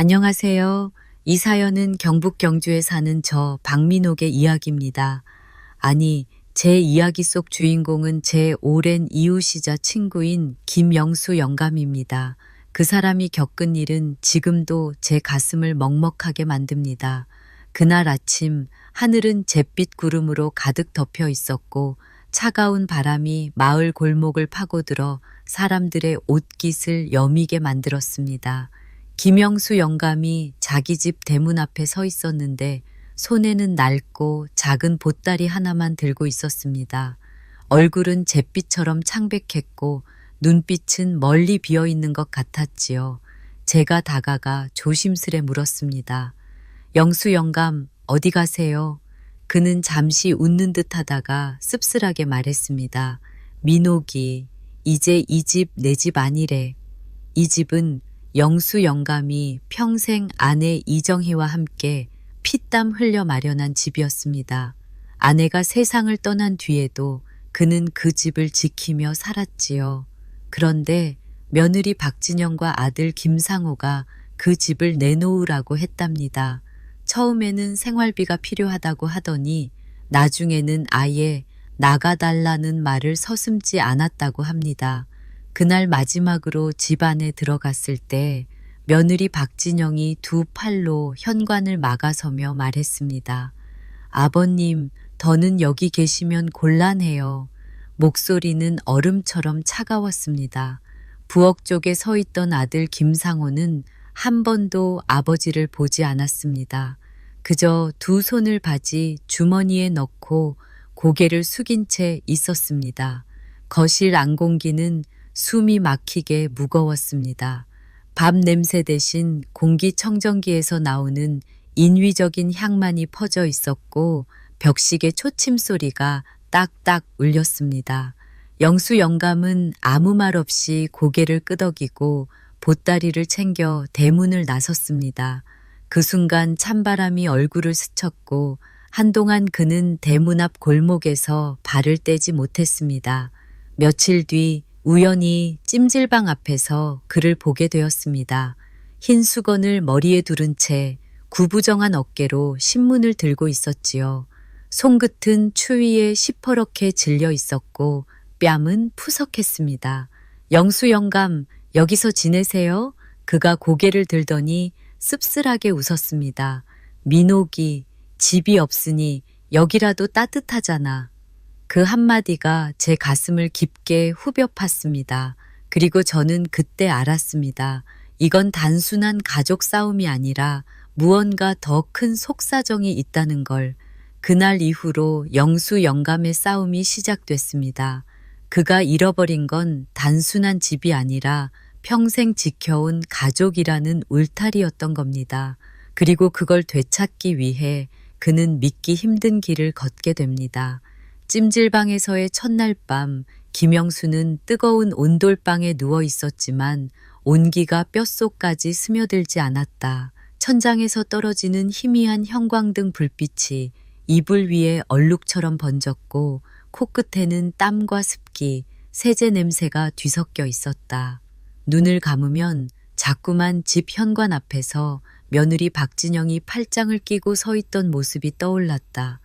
안녕하세요. 이 사연은 경북 경주에 사는 저 박민옥의 이야기입니다. 아니, 제 이야기 속 주인공은 제 오랜 이웃이자 친구인 김영수 영감입니다. 그 사람이 겪은 일은 지금도 제 가슴을 먹먹하게 만듭니다. 그날 아침 하늘은 잿빛 구름으로 가득 덮여 있었고 차가운 바람이 마을 골목을 파고들어 사람들의 옷깃을 여미게 만들었습니다. 김영수 영감이 자기 집 대문 앞에 서 있었는데 손에는 낡고 작은 보따리 하나만 들고 있었습니다. 얼굴은 잿빛처럼 창백했고 눈빛은 멀리 비어 있는 것 같았지요. 제가 다가가 조심스레 물었습니다. 영수 영감, 어디 가세요? 그는 잠시 웃는 듯 하다가 씁쓸하게 말했습니다. 민옥이, 이제 이 집 내 집 아니래. 이 집은 영수 영감이 평생 아내 이정희와 함께 피땀 흘려 마련한 집이었습니다. 아내가 세상을 떠난 뒤에도 그는 그 집을 지키며 살았지요. 그런데 며느리 박진영과 아들 김상호가 그 집을 내놓으라고 했답니다. 처음에는 생활비가 필요하다고 하더니 나중에는 아예 나가달라는 말을 서슴지 않았다고 합니다. 그날 마지막으로 집 안에 들어갔을 때 며느리 박진영이 두 팔로 현관을 막아서며 말했습니다. 아버님, 더는 여기 계시면 곤란해요. 목소리는 얼음처럼 차가웠습니다. 부엌 쪽에 서 있던 아들 김상호는 한 번도 아버지를 보지 않았습니다. 그저 두 손을 바지 주머니에 넣고 고개를 숙인 채 있었습니다. 거실 안공기는 숨이 막히게 무거웠습니다. 밥 냄새 대신 공기청정기에서 나오는 인위적인 향만이 퍼져 있었고 벽식의 초침 소리가 딱딱 울렸습니다. 영수 영감은 아무 말 없이 고개를 끄덕이고 보따리를 챙겨 대문을 나섰습니다. 그 순간 찬바람이 얼굴을 스쳤고 한동안 그는 대문 앞 골목에서 발을 떼지 못했습니다. 며칠 뒤 우연히 찜질방 앞에서 그를 보게 되었습니다. 흰 수건을 머리에 두른 채 구부정한 어깨로 신문을 들고 있었지요. 손끝은 추위에 시퍼렇게 질려 있었고 뺨은 푸석했습니다. 영수 영감, 여기서 지내세요? 그가 고개를 들더니 씁쓸하게 웃었습니다. 민옥이, 집이 없으니 여기라도 따뜻하잖아. 그 한마디가 제 가슴을 깊게 후벼 팠습니다. 그리고 저는 그때 알았습니다. 이건 단순한 가족 싸움이 아니라 무언가 더 큰 속사정이 있다는 걸. 그날 이후로 영수 영감의 싸움이 시작됐습니다. 그가 잃어버린 건 단순한 집이 아니라 평생 지켜온 가족이라는 울타리였던 겁니다. 그리고 그걸 되찾기 위해 그는 믿기 힘든 길을 걷게 됩니다. 찜질방에서의 첫날 밤 김영수는 뜨거운 온돌방에 누워 있었지만 온기가 뼛속까지 스며들지 않았다. 천장에서 떨어지는 희미한 형광등 불빛이 이불 위에 얼룩처럼 번졌고 코끝에는 땀과 습기, 세제 냄새가 뒤섞여 있었다. 눈을 감으면 자꾸만 집 현관 앞에서 며느리 박진영이 팔짱을 끼고 서 있던 모습이 떠올랐다.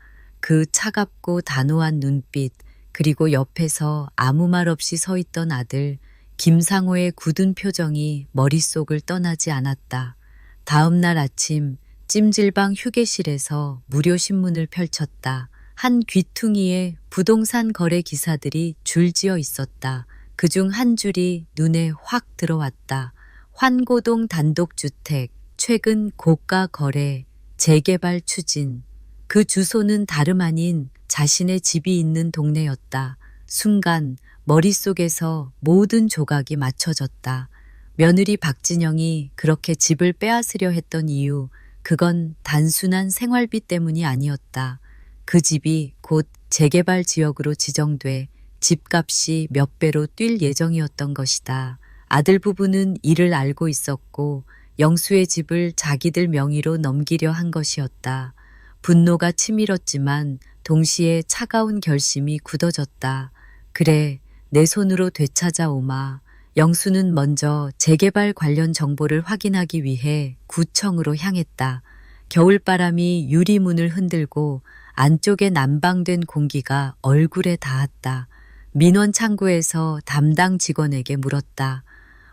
그 차갑고 단호한 눈빛, 그리고 옆에서 아무 말 없이 서 있던 아들 김상호의 굳은 표정이 머릿속을 떠나지 않았다. 다음 날 아침 찜질방 휴게실에서 무료 신문을 펼쳤다. 한 귀퉁이에 부동산 거래 기사들이 줄지어 있었다. 그중 한 줄이 눈에 확 들어왔다. 환고동 단독주택, 최근 고가 거래, 재개발 추진. 그 주소는 다름 아닌 자신의 집이 있는 동네였다. 순간 머릿속에서 모든 조각이 맞춰졌다. 며느리 박진영이 그렇게 집을 빼앗으려 했던 이유, 그건 단순한 생활비 때문이 아니었다. 그 집이 곧 재개발 지역으로 지정돼 집값이 몇 배로 뛸 예정이었던 것이다. 아들 부부는 이를 알고 있었고 영수의 집을 자기들 명의로 넘기려 한 것이었다. 분노가 치밀었지만 동시에 차가운 결심이 굳어졌다. 그래, 내 손으로 되찾아오마. 영수는 먼저 재개발 관련 정보를 확인하기 위해 구청으로 향했다. 겨울바람이 유리문을 흔들고 안쪽에 난방된 공기가 얼굴에 닿았다. 민원 창구에서 담당 직원에게 물었다.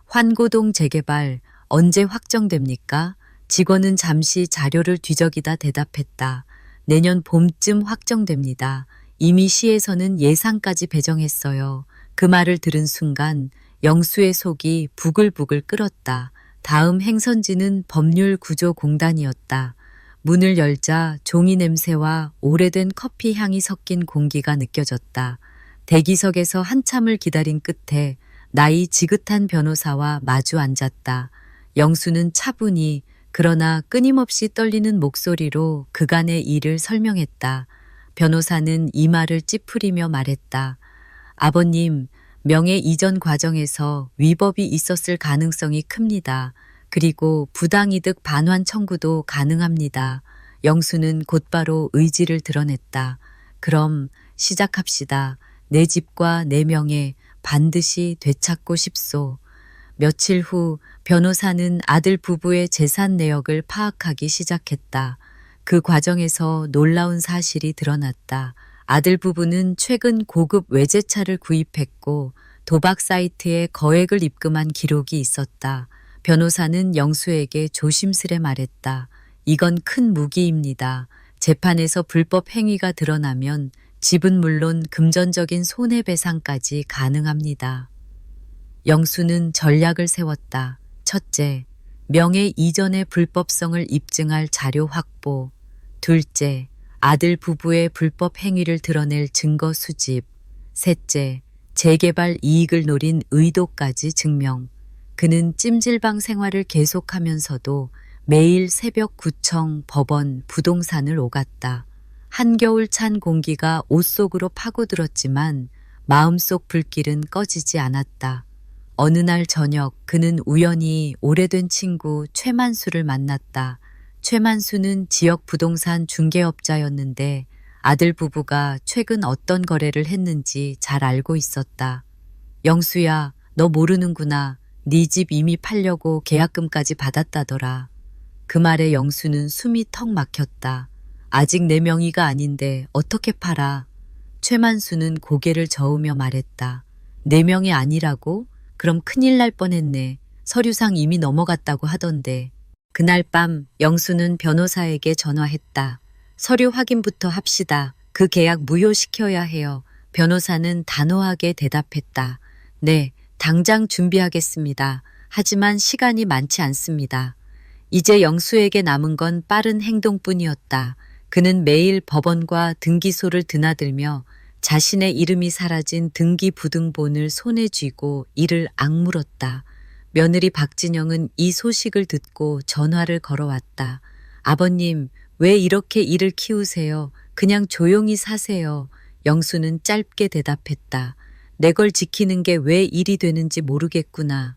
환고동 재개발 언제 확정됩니까? 직원은 잠시 자료를 뒤적이다 대답했다. 내년 봄쯤 확정됩니다. 이미 시에서는 예산까지 배정했어요. 그 말을 들은 순간 영수의 속이 부글부글 끓었다. 다음 행선지는 법률구조공단이었다. 문을 열자 종이 냄새와 오래된 커피 향이 섞인 공기가 느껴졌다. 대기석에서 한참을 기다린 끝에 나이 지긋한 변호사와 마주 앉았다. 영수는 차분히 그러나 끊임없이 떨리는 목소리로 그간의 일을 설명했다. 변호사는 이마를 찌푸리며 말했다. 아버님, 명예 이전 과정에서 위법이 있었을 가능성이 큽니다. 그리고 부당이득 반환 청구도 가능합니다. 영수는 곧바로 의지를 드러냈다. 그럼 시작합시다. 내 집과 내 명예 반드시 되찾고 싶소. 며칠 후 변호사는 아들 부부의 재산 내역을 파악하기 시작했다. 그 과정에서 놀라운 사실이 드러났다. 아들 부부는 최근 고급 외제차를 구입했고 도박 사이트에 거액을 입금한 기록이 있었다. 변호사는 영수에게 조심스레 말했다. 이건 큰 무기입니다. 재판에서 불법 행위가 드러나면 집은 물론 금전적인 손해배상까지 가능합니다. 영수는 전략을 세웠다. 첫째, 명예 이전의 불법성을 입증할 자료 확보. 둘째, 아들 부부의 불법 행위를 드러낼 증거 수집. 셋째, 재개발 이익을 노린 의도까지 증명. 그는 찜질방 생활을 계속하면서도 매일 새벽 구청, 법원, 부동산을 오갔다. 한겨울 찬 공기가 옷 속으로 파고들었지만 마음속 불길은 꺼지지 않았다. 어느 날 저녁 그는 우연히 오래된 친구 최만수를 만났다. 최만수는 지역 부동산 중개업자였는데 아들 부부가 최근 어떤 거래를 했는지 잘 알고 있었다. 영수야, 너 모르는구나. 네 집 이미 팔려고 계약금까지 받았다더라. 그 말에 영수는 숨이 턱 막혔다. 아직 내 명의가 아닌데 어떻게 팔아? 최만수는 고개를 저으며 말했다. 내 명이 아니라고? 그럼 큰일 날 뻔했네. 서류상 이미 넘어갔다고 하던데. 그날 밤 영수는 변호사에게 전화했다. 서류 확인부터 합시다. 그 계약 무효시켜야 해요. 변호사는 단호하게 대답했다. 네, 당장 준비하겠습니다. 하지만 시간이 많지 않습니다. 이제 영수에게 남은 건 빠른 행동뿐이었다. 그는 매일 법원과 등기소를 드나들며 자신의 이름이 사라진 등기부등본을 손에 쥐고 이를 악물었다. 며느리 박진영은 이 소식을 듣고 전화를 걸어왔다. 아버님, 왜 이렇게 일을 키우세요? 그냥 조용히 사세요. 영수는 짧게 대답했다. 내 걸 지키는 게 왜 일이 되는지 모르겠구나.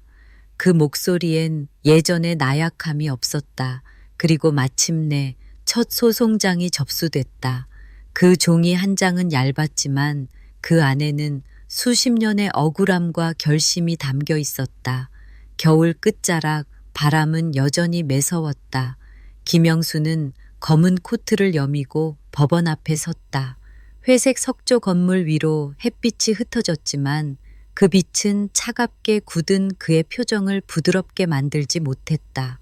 그 목소리엔 예전의 나약함이 없었다. 그리고 마침내 첫 소송장이 접수됐다. 그 종이 한 장은 얇았지만 그 안에는 수십 년의 억울함과 결심이 담겨 있었다. 겨울 끝자락 바람은 여전히 매서웠다. 김영수는 검은 코트를 여미고 법원 앞에 섰다. 회색 석조 건물 위로 햇빛이 흩어졌지만 그 빛은 차갑게 굳은 그의 표정을 부드럽게 만들지 못했다.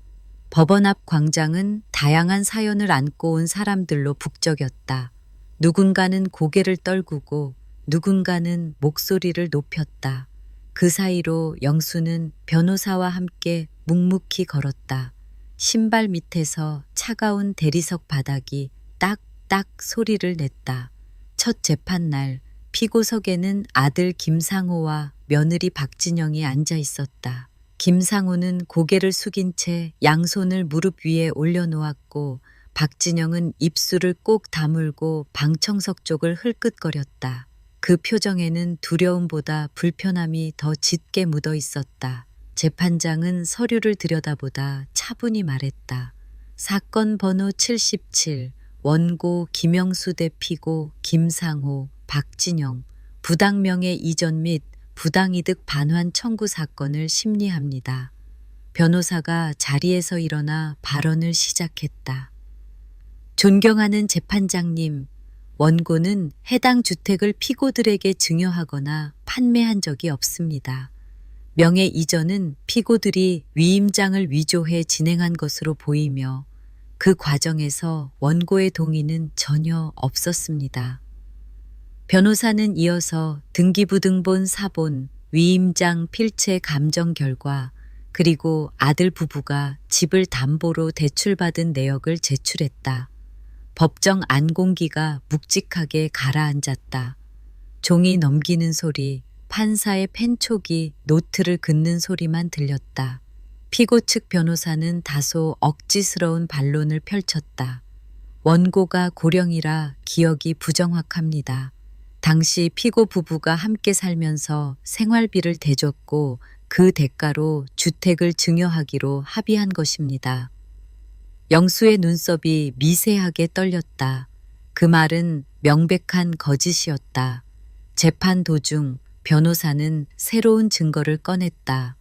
법원 앞 광장은 다양한 사연을 안고 온 사람들로 북적였다. 누군가는 고개를 떨구고 누군가는 목소리를 높였다. 그 사이로 영수는 변호사와 함께 묵묵히 걸었다. 신발 밑에서 차가운 대리석 바닥이 딱딱 소리를 냈다. 첫 재판날 피고석에는 아들 김상호와 며느리 박진영이 앉아 있었다. 김상호는 고개를 숙인 채 양손을 무릎 위에 올려놓았고 박진영은 입술을 꼭 다물고 방청석 쪽을 흘끗거렸다. 그 표정에는 두려움보다 불편함이 더 짙게 묻어 있었다. 재판장은 서류를 들여다보다 차분히 말했다. 사건 번호 77, 원고 김영수 대 피고 김상호, 박진영, 부당명예 이전 및 부당이득 반환 청구 사건을 심리합니다. 변호사가 자리에서 일어나 발언을 시작했다. 존경하는 재판장님, 원고는 해당 주택을 피고들에게 증여하거나 판매한 적이 없습니다. 명의 이전은 피고들이 위임장을 위조해 진행한 것으로 보이며 그 과정에서 원고의 동의는 전혀 없었습니다. 변호사는 이어서 등기부등본 사본, 위임장 필체 감정 결과 그리고 아들 부부가 집을 담보로 대출받은 내역을 제출했다. 법정 안공기가 묵직하게 가라앉았다. 종이 넘기는 소리, 판사의 펜촉이 노트를 긋는 소리만 들렸다. 피고 측 변호사는 다소 억지스러운 반론을 펼쳤다. 원고가 고령이라 기억이 부정확합니다. 당시 피고 부부가 함께 살면서 생활비를 대줬고 그 대가로 주택을 증여하기로 합의한 것입니다. 영수의 눈썹이 미세하게 떨렸다. 그 말은 명백한 거짓이었다. 재판 도중 변호사는 새로운 증거를 꺼냈다.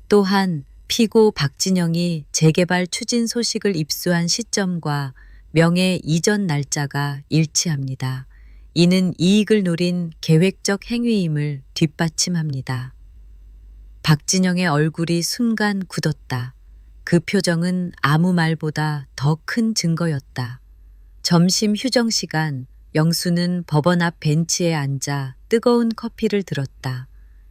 또한 피고 박진영이 재개발 추진 소식을 입수한 시점과 명의 이전 날짜가 일치합니다. 이는 이익을 노린 계획적 행위임을 뒷받침합니다. 박진영의 얼굴이 순간 굳었다. 그 표정은 아무 말보다 더 큰 증거였다. 점심 휴정 시간, 영수는 법원 앞 벤치에 앉아 뜨거운 커피를 들었다.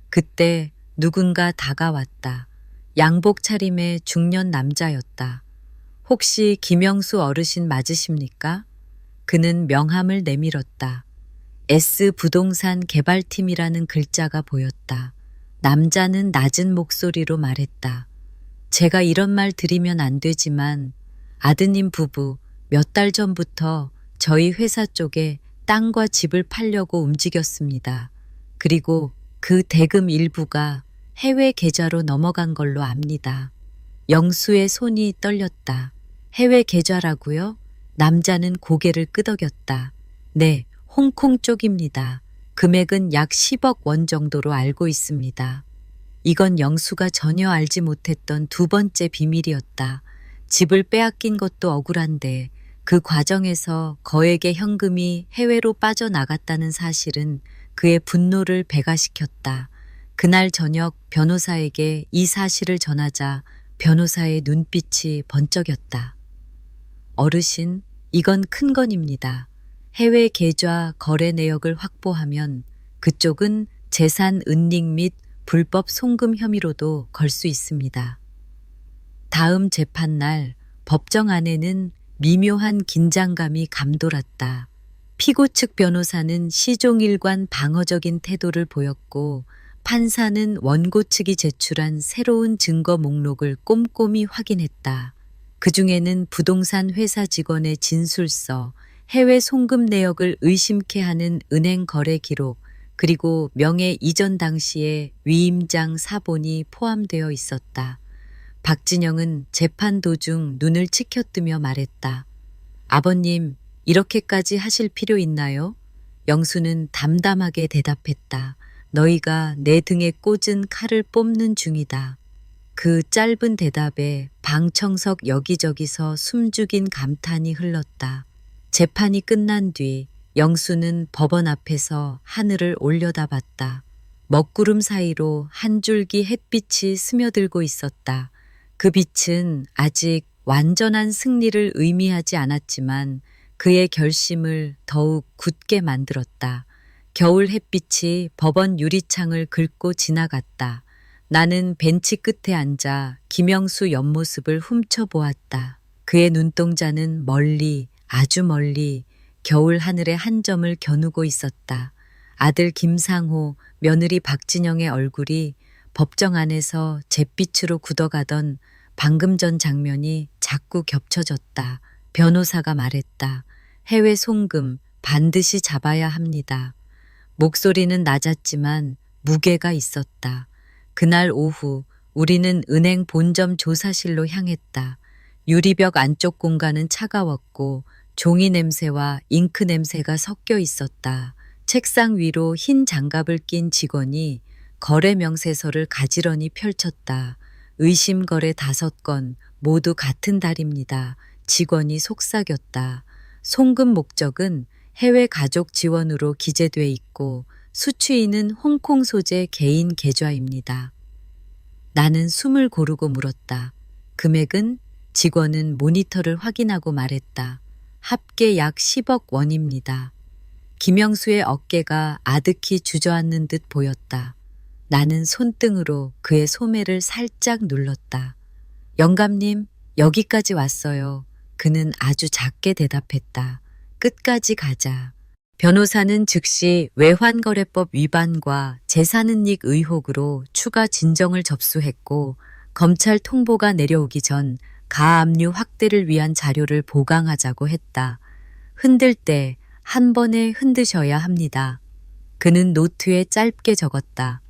그때 누군가 다가왔다. 양복 차림의 중년 남자였다. 혹시 김영수 어르신 맞으십니까? 그는 명함을 내밀었다. S부동산 개발팀이라는 글자가 보였다. 남자는 낮은 목소리로 말했다. 제가 이런 말 드리면 안 되지만 아드님 부부 몇 달 전부터 저희 회사 쪽에 땅과 집을 팔려고 움직였습니다. 그리고 그 대금 일부가 해외 계좌로 넘어간 걸로 압니다. 영수의 손이 떨렸다. 해외 계좌라고요? 남자는 고개를 끄덕였다. 네, 홍콩 쪽입니다. 금액은 약 10억 원 정도로 알고 있습니다. 이건 영수가 전혀 알지 못했던 두 번째 비밀이었다. 집을 빼앗긴 것도 억울한데 그 과정에서 거액의 현금이 해외로 빠져나갔다는 사실은 그의 분노를 배가시켰다. 그날 저녁 변호사에게 이 사실을 전하자 변호사의 눈빛이 번쩍였다. 어르신, 이건 큰 건입니다. 해외 계좌 거래 내역을 확보하면 그쪽은 재산 은닉 및 불법 송금 혐의로도 걸 수 있습니다. 다음 재판날 법정 안에는 미묘한 긴장감이 감돌았다. 피고 측 변호사는 시종일관 방어적인 태도를 보였고 판사는 원고 측이 제출한 새로운 증거 목록을 꼼꼼히 확인했다. 그 중에는 부동산 회사 직원의 진술서, 해외 송금 내역을 의심케 하는 은행 거래 기록, 그리고 명의 이전 당시의 위임장 사본이 포함되어 있었다. 박진영은 재판 도중 눈을 치켜뜨며 말했다. 아버님, 이렇게까지 하실 필요 있나요? 영수는 담담하게 대답했다. 너희가 내 등에 꽂은 칼을 뽑는 중이다. 그 짧은 대답에 방청석 여기저기서 숨죽인 감탄이 흘렀다. 재판이 끝난 뒤 영수는 법원 앞에서 하늘을 올려다봤다. 먹구름 사이로 한 줄기 햇빛이 스며들고 있었다. 그 빛은 아직 완전한 승리를 의미하지 않았지만 그의 결심을 더욱 굳게 만들었다. 겨울 햇빛이 법원 유리창을 긁고 지나갔다. 나는 벤치 끝에 앉아 김영수 옆모습을 훔쳐보았다. 그의 눈동자는 멀리, 아주 멀리 겨울 하늘의 한 점을 겨누고 있었다. 아들 김상호, 며느리 박진영의 얼굴이 법정 안에서 잿빛으로 굳어가던 방금 전 장면이 자꾸 겹쳐졌다. 변호사가 말했다. 해외 송금 반드시 잡아야 합니다. 목소리는 낮았지만 무게가 있었다. 그날 오후 우리는 은행 본점 조사실로 향했다. 유리벽 안쪽 공간은 차가웠고 종이 냄새와 잉크 냄새가 섞여 있었다. 책상 위로 흰 장갑을 낀 직원이 거래 명세서를 가지런히 펼쳤다. 의심 거래 5건 모두 같은 달입니다. 직원이 속삭였다. 송금 목적은 해외 가족 지원으로 기재돼 있고 수취인은 홍콩 소재 개인 계좌입니다. 나는 숨을 고르고 물었다. 금액은? 직원은 모니터를 확인하고 말했다. 합계 약 10억 원입니다. 김영수의 어깨가 아득히 주저앉는 듯 보였다. 나는 손등으로 그의 소매를 살짝 눌렀다. 영감님, 여기까지 왔어요. 그는 아주 작게 대답했다. 끝까지 가자. 변호사는 즉시 외환거래법 위반과 재산은닉 의혹으로 추가 진정을 접수했고 검찰 통보가 내려오기 전 가압류 확대를 위한 자료를 보강하자고 했다. 흔들 때 한 번에 흔드셔야 합니다. 그는 노트에 짧게 적었다.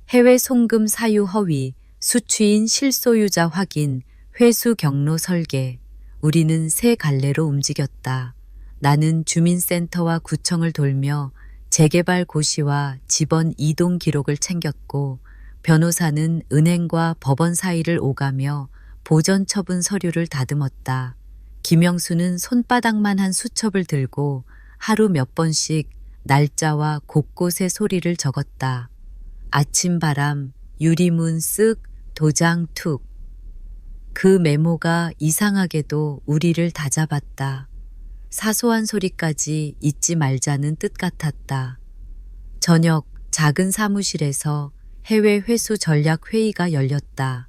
해외 송금 사유 허위, 수취인 실소유자 확인, 회수 경로 설계. 우리는 세 갈래로 움직였다. 나는 주민센터와 구청을 돌며 재개발 고시와 집원 이동 기록을 챙겼고 변호사는 은행과 법원 사이를 오가며 보전 처분 서류를 다듬었다. 김영수는 손바닥만 한 수첩을 들고 하루 몇 번씩 날짜와 곳곳의 소리를 적었다. 아침 바람, 유리문 쓱, 도장 툭. 그 메모가 이상하게도 우리를 다잡았다. 사소한 소리까지 잊지 말자는 뜻 같았다. 저녁 작은 사무실에서 해외 회수 전략 회의가 열렸다.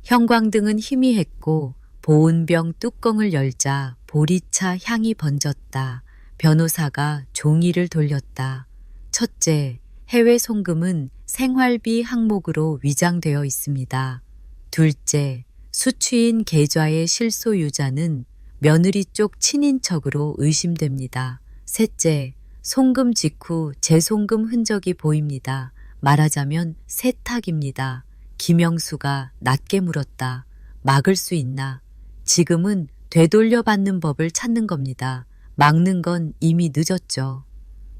형광등은 희미했고 보온병 뚜껑을 열자 보리차 향이 번졌다. 변호사가 종이를 돌렸다. 첫째, 해외 송금은 생활비 항목으로 위장되어 있습니다. 둘째, 수취인 계좌의 실소유자는 며느리 쪽 친인척으로 의심됩니다. 셋째, 송금 직후 재송금 흔적이 보입니다. 말하자면 세탁입니다. 김영수가 낮게 물었다. 막을 수 있나? 지금은 되돌려받는 법을 찾는 겁니다. 막는 건 이미 늦었죠.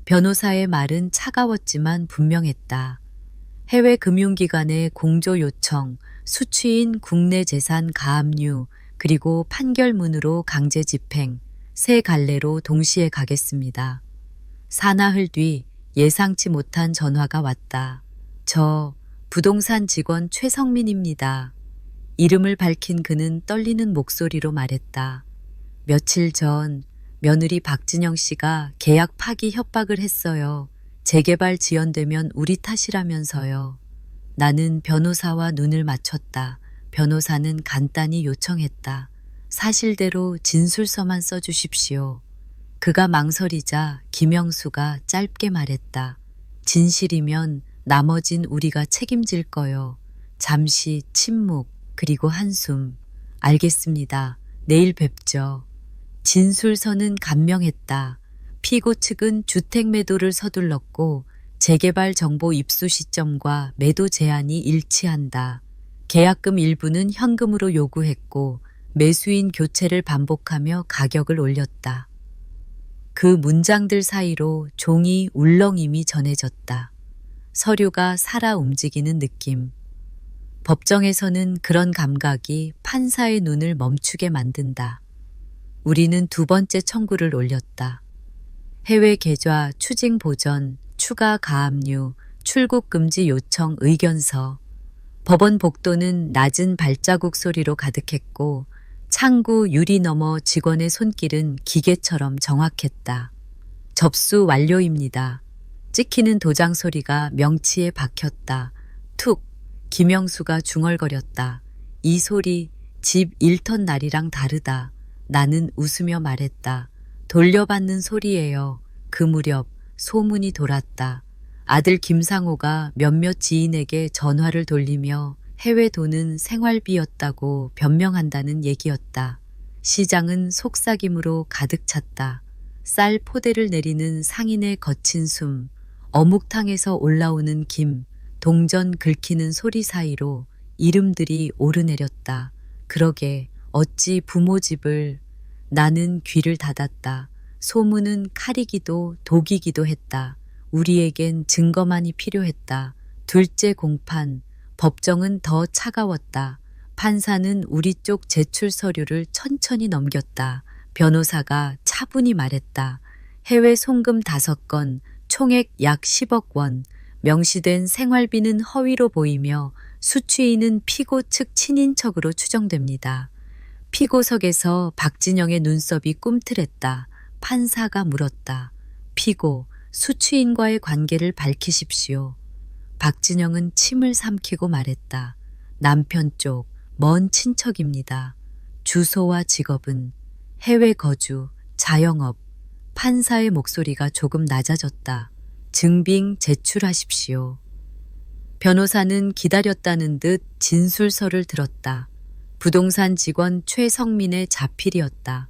변호사의 말은 차가웠지만 분명했다. 해외 금융기관의 공조 요청, 수취인 국내 재산 가압류, 그리고 판결문으로 강제 집행, 세 갈래로 동시에 가겠습니다. 사나흘 뒤 예상치 못한 전화가 왔다. 저 부동산 직원 최성민입니다. 이름을 밝힌 그는 떨리는 목소리로 말했다. 며칠 전 며느리 박진영 씨가 계약 파기 협박을 했어요. 재개발 지연되면 우리 탓이라면서요. 나는 변호사와 눈을 맞췄다. 변호사는 간단히 요청했다. 사실대로 진술서만 써주십시오. 그가 망설이자 김영수가 짧게 말했다. 진실이면 나머진 우리가 책임질 거요. 잠시 침묵, 그리고 한숨. 알겠습니다. 내일 뵙죠. 진술서는 간명했다. 피고 측은 주택 매도를 서둘렀고 재개발 정보 입수 시점과 매도 제한이 일치한다. 계약금 일부는 현금으로 요구했고 매수인 교체를 반복하며 가격을 올렸다. 그 문장들 사이로 종이 울렁임이 전해졌다. 서류가 살아 움직이는 느낌. 법정에서는 그런 감각이 판사의 눈을 멈추게 만든다. 우리는 두 번째 청구를 올렸다. 해외 계좌 추징 보전, 추가 가압류, 출국 금지 요청 의견서. 법원 복도는 낮은 발자국 소리로 가득했고 창구 유리 너머 직원의 손길은 기계처럼 정확했다. 접수 완료입니다. 찍히는 도장 소리가 명치에 박혔다. 툭! 김영수가 중얼거렸다. 이 소리 집 1턴 날이랑 다르다. 나는 웃으며 말했다. 돌려받는 소리예요. 그 무렵 소문이 돌았다. 아들 김상호가 몇몇 지인에게 전화를 돌리며 해외 돈은 생활비였다고 변명한다는 얘기였다. 시장은 속삭임으로 가득 찼다. 쌀 포대를 내리는 상인의 거친 숨, 어묵탕에서 올라오는 김, 동전 긁히는 소리 사이로 이름들이 오르내렸다. 그러게 어찌 부모 집을. 나는 귀를 닫았다. 소문은 칼이기도 독이기도 했다. 우리에겐 증거만이 필요했다. 둘째 공판. 법정은 더 차가웠다. 판사는 우리 쪽 제출 서류를 천천히 넘겼다. 변호사가 차분히 말했다. 해외 송금 5건, 총액 약 10억 원, 명시된 생활비는 허위로 보이며 수취인은 피고 측 친인척으로 추정됩니다. 피고석에서 박진영의 눈썹이 꿈틀했다. 판사가 물었다. 피고, 수취인과의 관계를 밝히십시오. 박진영은 침을 삼키고 말했다. 남편 쪽, 먼 친척입니다. 주소와 직업은 해외 거주, 자영업. 판사의 목소리가 조금 낮아졌다. 증빙 제출하십시오. 변호사는 기다렸다는 듯 진술서를 들었다. 부동산 직원 최성민의 자필이었다.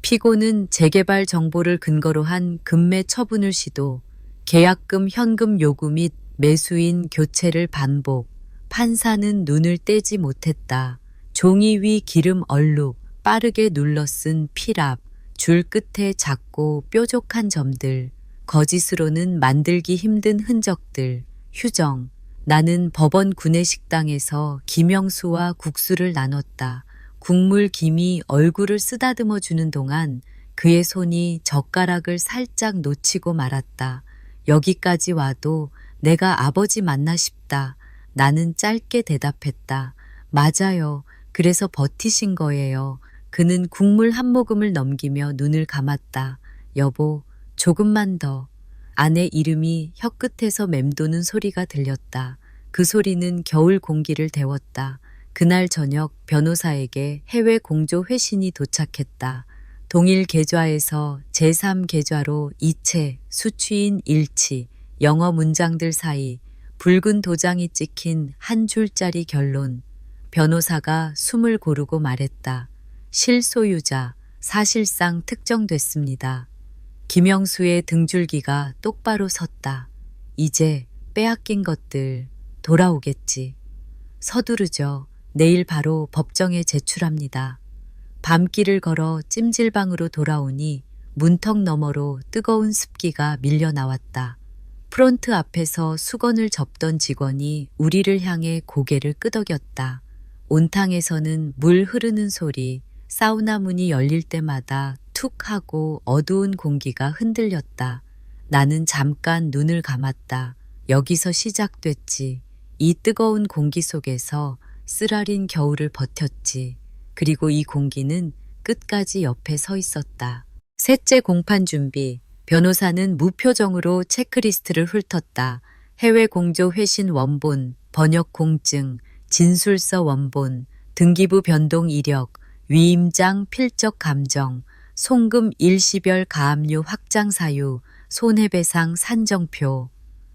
피고는 재개발 정보를 근거로 한 금매 처분을 시도, 계약금 현금 요구 및 매수인 교체를 반복. 판사는 눈을 떼지 못했다. 종이 위 기름 얼룩, 빠르게 눌러 쓴 필압, 줄 끝에 작고 뾰족한 점들, 거짓으로는 만들기 힘든 흔적들, 휴정. 나는 법원 구내식당에서 김영수와 국수를 나눴다. 국물 김이 얼굴을 쓰다듬어 주는 동안 그의 손이 젓가락을 살짝 놓치고 말았다. 여기까지 와도 내가 아버지 맞나 싶다. 나는 짧게 대답했다. 맞아요. 그래서 버티신 거예요. 그는 국물 한 모금을 넘기며 눈을 감았다. 여보, 조금만 더. 아내 이름이 혀끝에서 맴도는 소리가 들렸다. 그 소리는 겨울 공기를 데웠다. 그날 저녁 변호사에게 해외 공조 회신이 도착했다. 동일 계좌에서 제3계좌로 이체, 수취인 일치, 영어 문장들 사이 붉은 도장이 찍힌 한 줄짜리 결론. 변호사가 숨을 고르고 말했다. 실소유자, 사실상 특정됐습니다. 김영수의 등줄기가 똑바로 섰다. 이제 빼앗긴 것들 돌아오겠지. 서두르죠. 내일 바로 법정에 제출합니다. 밤길을 걸어 찜질방으로 돌아오니 문턱 너머로 뜨거운 습기가 밀려 나왔다. 프론트 앞에서 수건을 접던 직원이 우리를 향해 고개를 끄덕였다. 온탕에서는 물 흐르는 소리, 사우나 문이 열릴 때마다 툭 하고 어두운 공기가 흔들렸다. 나는 잠깐 눈을 감았다. 여기서 시작됐지. 이 뜨거운 공기 속에서 쓰라린 겨울을 버텼지. 그리고 이 공기는 끝까지 옆에 서 있었다. 셋째 공판 준비. 변호사는 무표정으로 체크리스트를 훑었다. 해외 공조 회신 원본, 번역 공증, 진술서 원본, 등기부 변동 이력, 위임장 필적 감정, 송금 일시별 가압류 확장 사유, 손해배상 산정표.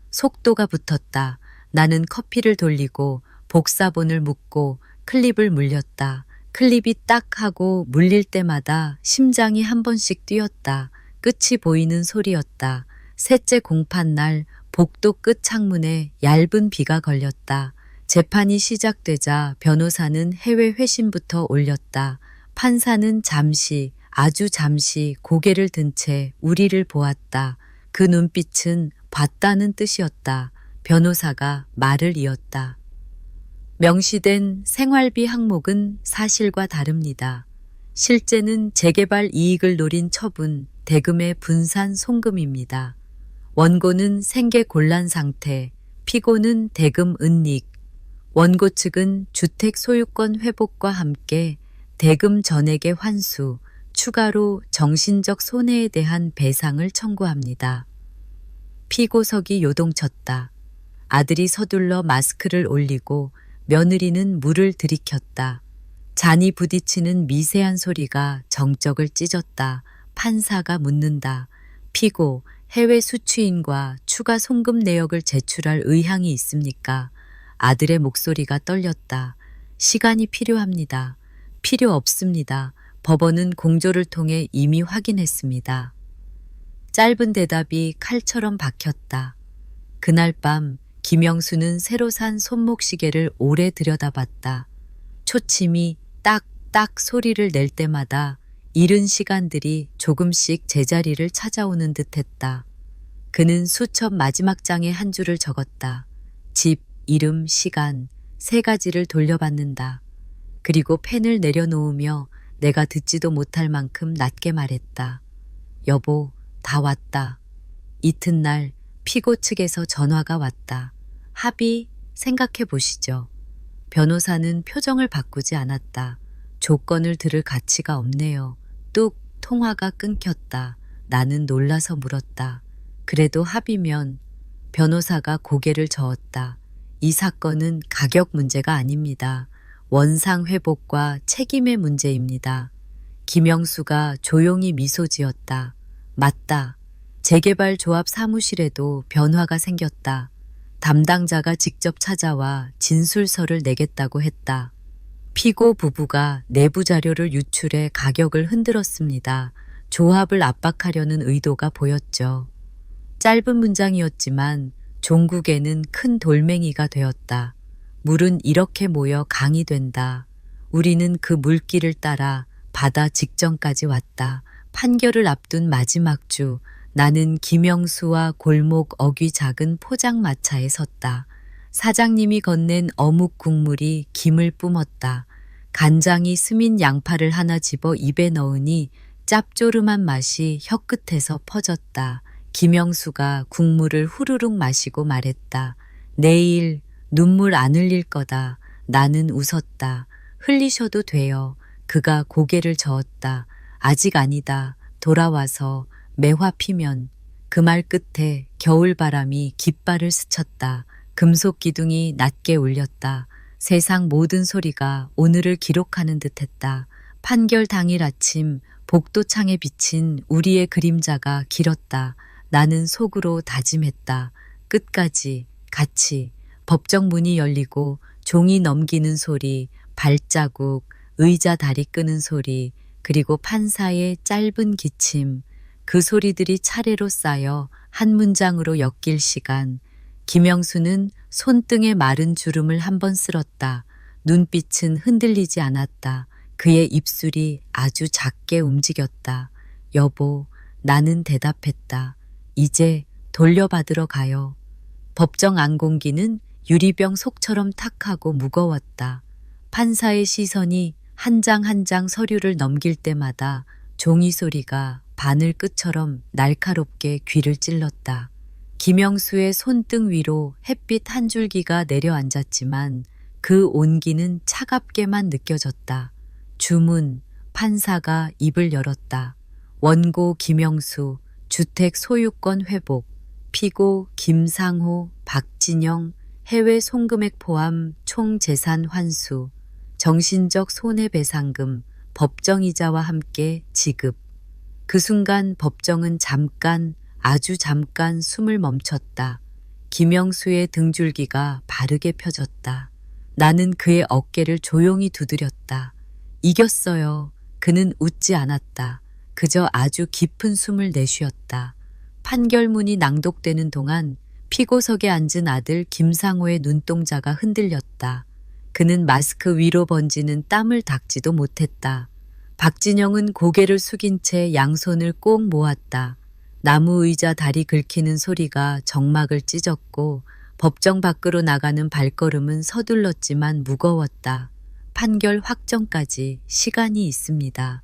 속도가 붙었다. 나는 커피를 돌리고 복사본을 묶고 클립을 물렸다. 클립이 딱 하고 물릴 때마다 심장이 한 번씩 뛰었다. 끝이 보이는 소리였다. 셋째 공판날 복도 끝 창문에 얇은 비가 걸렸다. 재판이 시작되자 변호사는 해외 회신부터 올렸다. 판사는 잠시, 아주 잠시 고개를 든 채 우리를 보았다. 그 눈빛은 봤다는 뜻이었다. 변호사가 말을 이었다. 명시된 생활비 항목은 사실과 다릅니다. 실제는 재개발 이익을 노린 처분, 대금의 분산 송금입니다. 원고는 생계 곤란 상태, 피고는 대금 은닉. 원고 측은 주택 소유권 회복과 함께 대금 전액의 환수, 추가로 정신적 손해에 대한 배상을 청구합니다. 피고석이 요동쳤다. 아들이 서둘러 마스크를 올리고 며느리는 물을 들이켰다. 잔이 부딪히는 미세한 소리가 정적을 찢었다. 판사가 묻는다. 피고, 해외 수취인과 추가 송금 내역을 제출할 의향이 있습니까? 아들의 목소리가 떨렸다. 시간이 필요합니다. 필요 없습니다. 법원은 공조를 통해 이미 확인했습니다. 짧은 대답이 칼처럼 박혔다. 그날 밤 김영수는 새로 산 손목시계를 오래 들여다봤다. 초침이 딱딱 소리를 낼 때마다 이른 시간들이 조금씩 제자리를 찾아오는 듯했다. 그는 수첩 마지막 장에 한 줄을 적었다. 집, 이름, 시간, 세 가지를 돌려받는다. 그리고 펜을 내려놓으며 내가 듣지도 못할 만큼 낮게 말했다. 여보, 다 왔다. 이튿날 피고 측에서 전화가 왔다. 합의, 생각해 보시죠. 변호사는 표정을 바꾸지 않았다. 조건을 들을 가치가 없네요. 뚝, 통화가 끊겼다. 나는 놀라서 물었다. 그래도 합의면? 변호사가 고개를 저었다. 이 사건은 가격 문제가 아닙니다. 원상 회복과 책임의 문제입니다. 김영수가 조용히 미소 지었다. 맞다. 재개발 조합 사무실에도 변화가 생겼다. 담당자가 직접 찾아와 진술서를 내겠다고 했다. 피고 부부가 내부 자료를 유출해 가격을 흔들었습니다. 조합을 압박하려는 의도가 보였죠. 짧은 문장이었지만 종국에는 큰 돌멩이가 되었다. 물은 이렇게 모여 강이 된다. 우리는 그 물길을 따라 바다 직전까지 왔다. 판결을 앞둔 마지막 주, 나는 김영수와 골목 어귀 작은 포장마차에 섰다. 사장님이 건넨 어묵 국물이 김을 뿜었다. 간장이 스민 양파를 하나 집어 입에 넣으니 짭조름한 맛이 혀끝에서 퍼졌다. 김영수가 국물을 후루룩 마시고 말했다. 내일 눈물 안 흘릴 거다. 나는 웃었다. 흘리셔도 돼요. 그가 고개를 저었다. 아직 아니다. 돌아와서 매화 피면. 그 말 끝에 겨울바람이 깃발을 스쳤다. 금속 기둥이 낮게 울렸다. 세상 모든 소리가 오늘을 기록하는 듯했다. 판결 당일 아침 복도창에 비친 우리의 그림자가 길었다. 나는 속으로 다짐했다. 끝까지 같이. 법정 문이 열리고 종이 넘기는 소리, 발자국, 의자 다리 끄는 소리, 그리고 판사의 짧은 기침. 그 소리들이 차례로 쌓여 한 문장으로 엮일 시간. 김영수는 손등에 마른 주름을 한 번 쓸었다. 눈빛은 흔들리지 않았다. 그의 입술이 아주 작게 움직였다. 여보, 나는 대답했다. 이제 돌려받으러 가요. 법정 안공기는 유리병 속처럼 탁하고 무거웠다. 판사의 시선이 한 장 한 장 서류를 넘길 때마다 종이 소리가 바늘 끝처럼 날카롭게 귀를 찔렀다. 김영수의 손등 위로 햇빛 한 줄기가 내려앉았지만 그 온기는 차갑게만 느껴졌다. 주문, 판사가 입을 열었다. 원고 김영수, 주택 소유권 회복, 피고 김상호, 박진영, 해외 송금액 포함 총 재산 환수, 정신적 손해배상금, 법정이자와 함께 지급. 그 순간 법정은 잠깐, 아주 잠깐 숨을 멈췄다. 김영수의 등줄기가 바르게 펴졌다. 나는 그의 어깨를 조용히 두드렸다. 이겼어요. 그는 웃지 않았다. 그저 아주 깊은 숨을 내쉬었다. 판결문이 낭독되는 동안 피고석에 앉은 아들 김상호의 눈동자가 흔들렸다. 그는 마스크 위로 번지는 땀을 닦지도 못했다. 박진영은 고개를 숙인 채 양손을 꼭 모았다. 나무 의자 다리 긁히는 소리가 정막을 찢었고 법정 밖으로 나가는 발걸음은 서둘렀지만 무거웠다. 판결 확정까지 시간이 있습니다.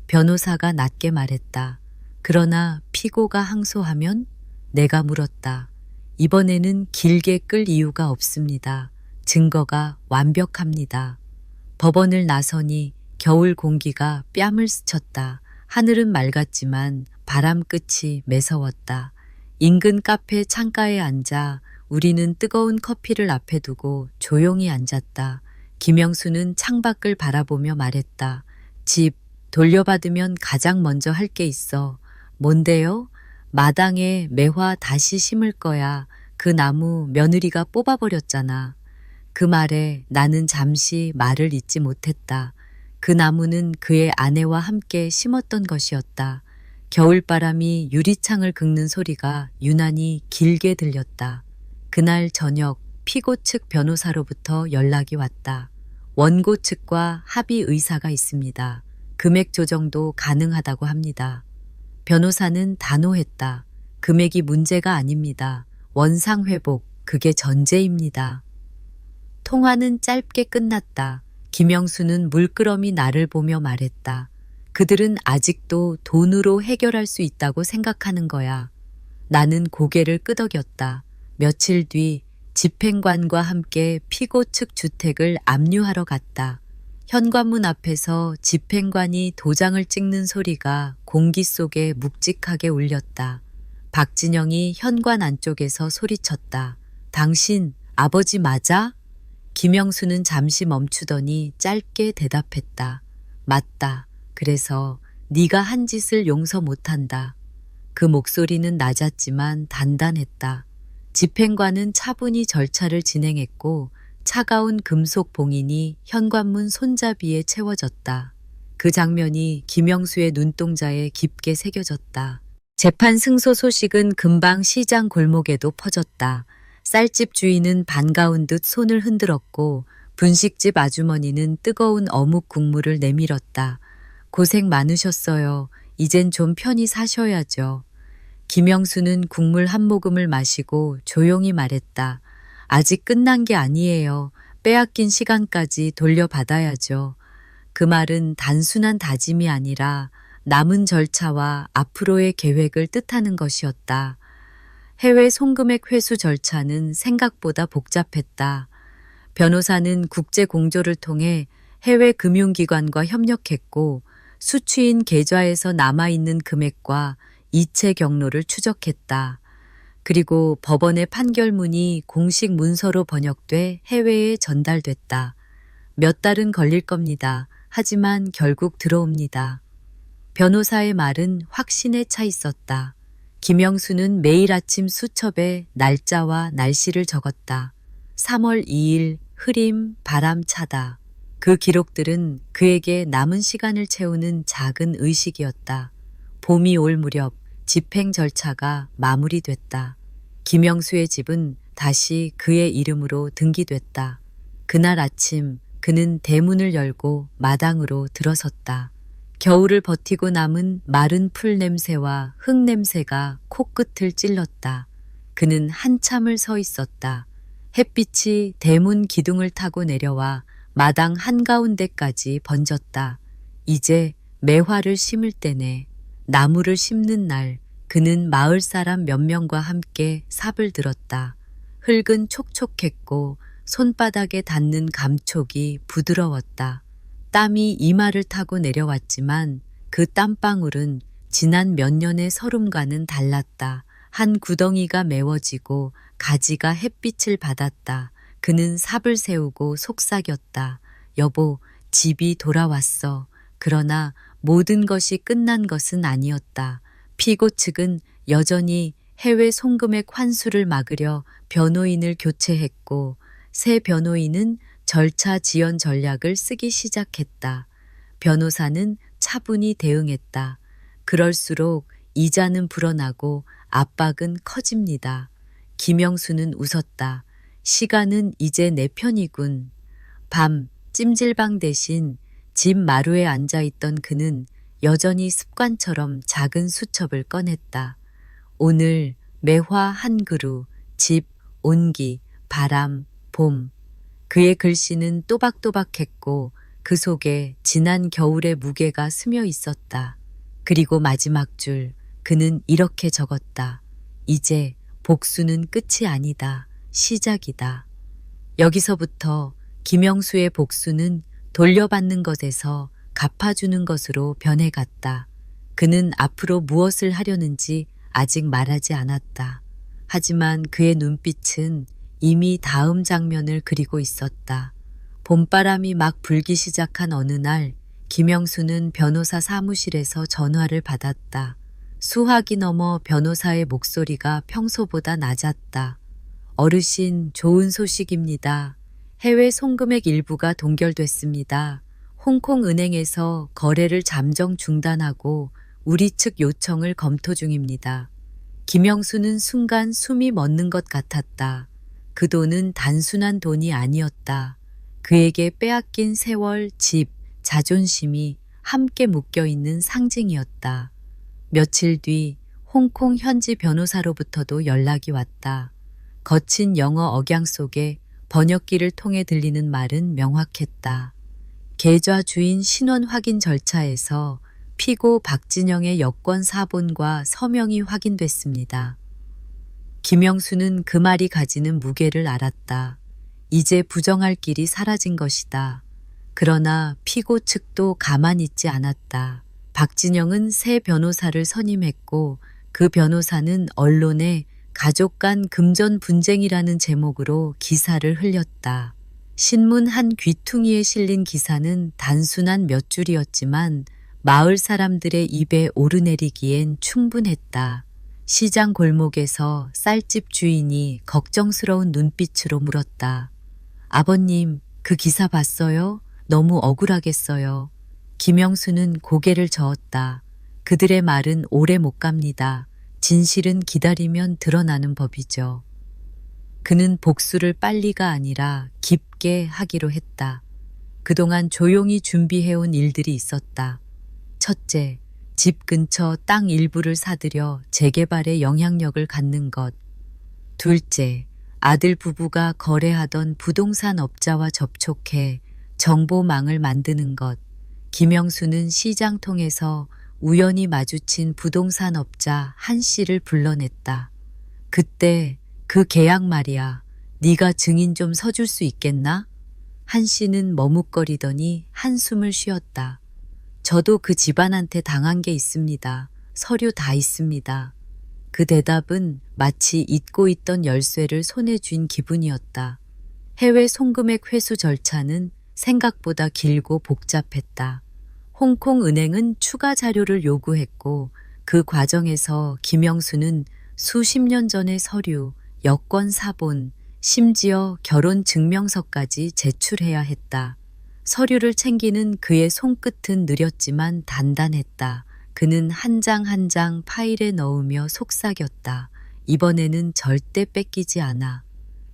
변호사가 낮게 말했다. 그러나 피고가 항소하면? 내가 물었다. 이번에는 길게 끌 이유가 없습니다. 증거가 완벽합니다. 법원을 나서니 겨울 공기가 뺨을 스쳤다. 하늘은 맑았지만 바람 끝이 매서웠다. 인근 카페 창가에 앉아 우리는 뜨거운 커피를 앞에 두고 조용히 앉았다. 김영수는 창밖을 바라보며 말했다. 집 돌려받으면 가장 먼저 할 게 있어. 뭔데요? 마당에 매화 다시 심을 거야. 그 나무 며느리가 뽑아버렸잖아. 그 말에 나는 잠시 말을 잇지 못했다. 그 나무는 그의 아내와 함께 심었던 것이었다. 겨울바람이 유리창을 긁는 소리가 유난히 길게 들렸다. 그날 저녁 피고 측 변호사로부터 연락이 왔다. 원고 측과 합의 의사가 있습니다. 금액 조정도 가능하다고 합니다. 변호사는 단호했다. 금액이 문제가 아닙니다. 원상 회복, 그게 전제입니다. 통화는 짧게 끝났다. 김영수는 물끄러미 나를 보며 말했다. 그들은 아직도 돈으로 해결할 수 있다고 생각하는 거야. 나는 고개를 끄덕였다. 며칠 뒤 집행관과 함께 피고 측 주택을 압류하러 갔다. 현관문 앞에서 집행관이 도장을 찍는 소리가 공기 속에 묵직하게 울렸다. 박진영이 현관 안쪽에서 소리쳤다. 당신 아버지 맞아? 김영수는 잠시 멈추더니 짧게 대답했다. 맞다. 그래서 네가 한 짓을 용서 못한다. 그 목소리는 낮았지만 단단했다. 집행관은 차분히 절차를 진행했고 차가운 금속 봉인이 현관문 손잡이에 채워졌다. 그 장면이 김영수의 눈동자에 깊게 새겨졌다. 재판 승소 소식은 금방 시장 골목에도 퍼졌다. 쌀집 주인은 반가운 듯 손을 흔들었고 분식집 아주머니는 뜨거운 어묵 국물을 내밀었다. 고생 많으셨어요. 이젠 좀 편히 사셔야죠. 김영수는 국물 한 모금을 마시고 조용히 말했다. 아직 끝난 게 아니에요. 빼앗긴 시간까지 돌려받아야죠. 그 말은 단순한 다짐이 아니라 남은 절차와 앞으로의 계획을 뜻하는 것이었다. 해외 송금액 회수 절차는 생각보다 복잡했다. 변호사는 국제 공조를 통해 해외 금융기관과 협력했고 수취인 계좌에서 남아있는 금액과 이체 경로를 추적했다. 그리고 법원의 판결문이 공식 문서로 번역돼 해외에 전달됐다. 몇 달은 걸릴 겁니다. 하지만 결국 들어옵니다. 변호사의 말은 확신에 차 있었다. 김영수는 매일 아침 수첩에 날짜와 날씨를 적었다. 3월 2일 흐림, 바람 차다. 그 기록들은 그에게 남은 시간을 채우는 작은 의식이었다. 봄이 올 무렵 집행 절차가 마무리됐다. 김영수의 집은 다시 그의 이름으로 등기됐다. 그날 아침 그는 대문을 열고 마당으로 들어섰다. 겨울을 버티고 남은 마른 풀 냄새와 흙 냄새가 코끝을 찔렀다. 그는 한참을 서 있었다. 햇빛이 대문 기둥을 타고 내려와 마당 한가운데까지 번졌다. 이제 매화를 심을 때네. 나무를 심는 날 그는 마을 사람 몇 명과 함께 삽을 들었다. 흙은 촉촉했고 손바닥에 닿는 감촉이 부드러웠다. 땀이 이마를 타고 내려왔지만 그 땀방울은 지난 몇 년의 서름과는 달랐다. 한 구덩이가 메워지고 가지가 햇빛을 받았다. 그는 삽을 세우고 속삭였다. 여보, 집이 돌아왔어. 그러나 모든 것이 끝난 것은 아니었다. 피고 측은 여전히 해외 송금액 환수를 막으려 변호인을 교체했고 새 변호인은 절차 지연 전략을 쓰기 시작했다. 변호사는 차분히 대응했다. 그럴수록 이자는 불어나고 압박은 커집니다. 김영수는 웃었다. 시간은 이제 내 편이군. 밤 찜질방 대신 집 마루에 앉아있던 그는 여전히 습관처럼 작은 수첩을 꺼냈다. 오늘 매화 한 그루, 집, 온기, 바람, 봄. 그의 글씨는 또박또박했고 그 속에 지난 겨울의 무게가 스며 있었다. 그리고 마지막 줄 그는 이렇게 적었다. 이제 복수는 끝이 아니다. 시작이다. 여기서부터 김영수의 복수는 돌려받는 것에서 갚아주는 것으로 변해갔다. 그는 앞으로 무엇을 하려는지 아직 말하지 않았다. 하지만 그의 눈빛은 이미 다음 장면을 그리고 있었다. 봄바람이 막 불기 시작한 어느 날 김영수는 변호사 사무실에서 전화를 받았다. 수화기 넘어 변호사의 목소리가 평소보다 낮았다. 어르신, 좋은 소식입니다. 해외 송금액 일부가 동결됐습니다. 홍콩 은행에서 거래를 잠정 중단하고 우리 측 요청을 검토 중입니다. 김영수는 순간 숨이 멎는 것 같았다. 그 돈은 단순한 돈이 아니었다. 그에게 빼앗긴 세월, 집, 자존심이 함께 묶여있는 상징이었다. 며칠 뒤 홍콩 현지 변호사로부터도 연락이 왔다. 거친 영어 억양 속에 번역기를 통해 들리는 말은 명확했다. 계좌 주인 신원 확인 절차에서 피고 박진영의 여권 사본과 서명이 확인됐습니다. 김영수는 그 말이 가지는 무게를 알았다. 이제 부정할 길이 사라진 것이다. 그러나 피고 측도 가만히 있지 않았다. 박진영은 새 변호사를 선임했고 그 변호사는 언론에 가족 간 금전 분쟁이라는 제목으로 기사를 흘렸다. 신문 한 귀퉁이에 실린 기사는 단순한 몇 줄이었지만 마을 사람들의 입에 오르내리기엔 충분했다. 시장 골목에서 쌀집 주인이 걱정스러운 눈빛으로 물었다. 아버님, 그 기사 봤어요? 너무 억울하겠어요. 김영수는 고개를 저었다. 그들의 말은 오래 못 갑니다. 진실은 기다리면 드러나는 법이죠. 그는 복수를 빨리가 아니라 깊게 하기로 했다. 그동안 조용히 준비해온 일들이 있었다. 첫째, 집 근처 땅 일부를 사들여 재개발에 영향력을 갖는 것. 둘째, 아들 부부가 거래하던 부동산 업자와 접촉해 정보망을 만드는 것. 김영수는 시장 통해서 우연히 마주친 부동산 업자 한 씨를 불러냈다. 그때 그 계약 말이야. 네가 증인 좀 서줄 수 있겠나? 한 씨는 머뭇거리더니 한숨을 쉬었다. 저도 그 집안한테 당한 게 있습니다. 서류 다 있습니다. 그 대답은 마치 잊고 있던 열쇠를 손에 쥔 기분이었다. 해외 송금액 회수 절차는 생각보다 길고 복잡했다. 홍콩 은행은 추가 자료를 요구했고 그 과정에서 김영수는 수십 년 전의 서류, 여권 사본, 심지어 결혼 증명서까지 제출해야 했다. 서류를 챙기는 그의 손끝은 느렸지만 단단했다. 그는 한 장 한 장 파일에 넣으며 속삭였다. 이번에는 절대 뺏기지 않아.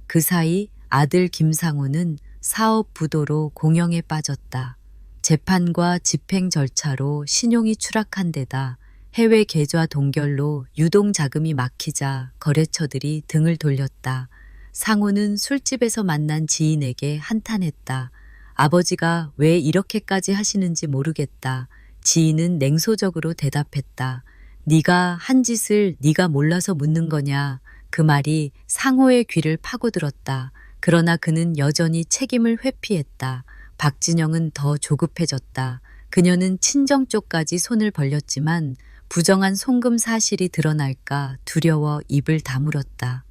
그 사이 아들 김상우는 사업 부도로 공영에 빠졌다. 재판과 집행 절차로 신용이 추락한 데다 해외 계좌 동결로 유동 자금이 막히자 거래처들이 등을 돌렸다. 상우는 술집에서 만난 지인에게 한탄했다. 아버지가 왜 이렇게까지 하시는지 모르겠다. 지인은 냉소적으로 대답했다. 네가 한 짓을 네가 몰라서 묻는 거냐. 그 말이 상호의 귀를 파고들었다. 그러나 그는 여전히 책임을 회피했다. 박진영은 더 조급해졌다. 그녀는 친정 쪽까지 손을 벌렸지만 부정한 송금 사실이 드러날까 두려워 입을 다물었다.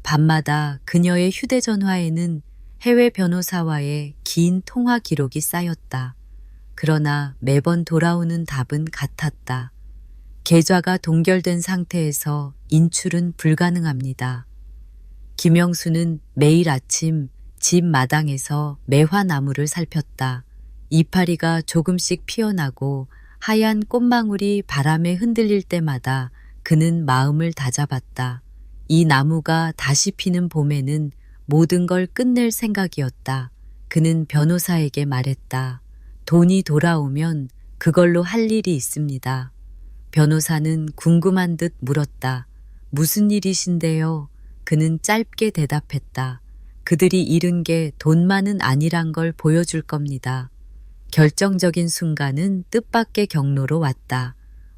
밤마다 그녀의 휴대전화에는 해외 변호사와의 긴 통화 기록이 쌓였다. 그러나 매번 돌아오는 답은 같았다. 계좌가 동결된 상태에서 인출은 불가능합니다. 김영수는 매일 아침 집 마당에서 매화나무를 살폈다. 이파리가 조금씩 피어나고 하얀 꽃망울이 바람에 흔들릴 때마다 그는 마음을 다잡았다. 이 나무가 다시 피는 봄에는 모든 걸 끝낼 생각이었다. 그는 변호사에게 말했다. 돈이 돌아오면 그걸로 할 일이 있습니다. 변호사는 궁금한 듯 물었다. 무슨 일이신데요? 그는 짧게 대답했다. 그들이 잃은 게 돈만은 아니란 걸 보여줄 겁니다. 결정적인 순간은 뜻밖의 경로로 왔다.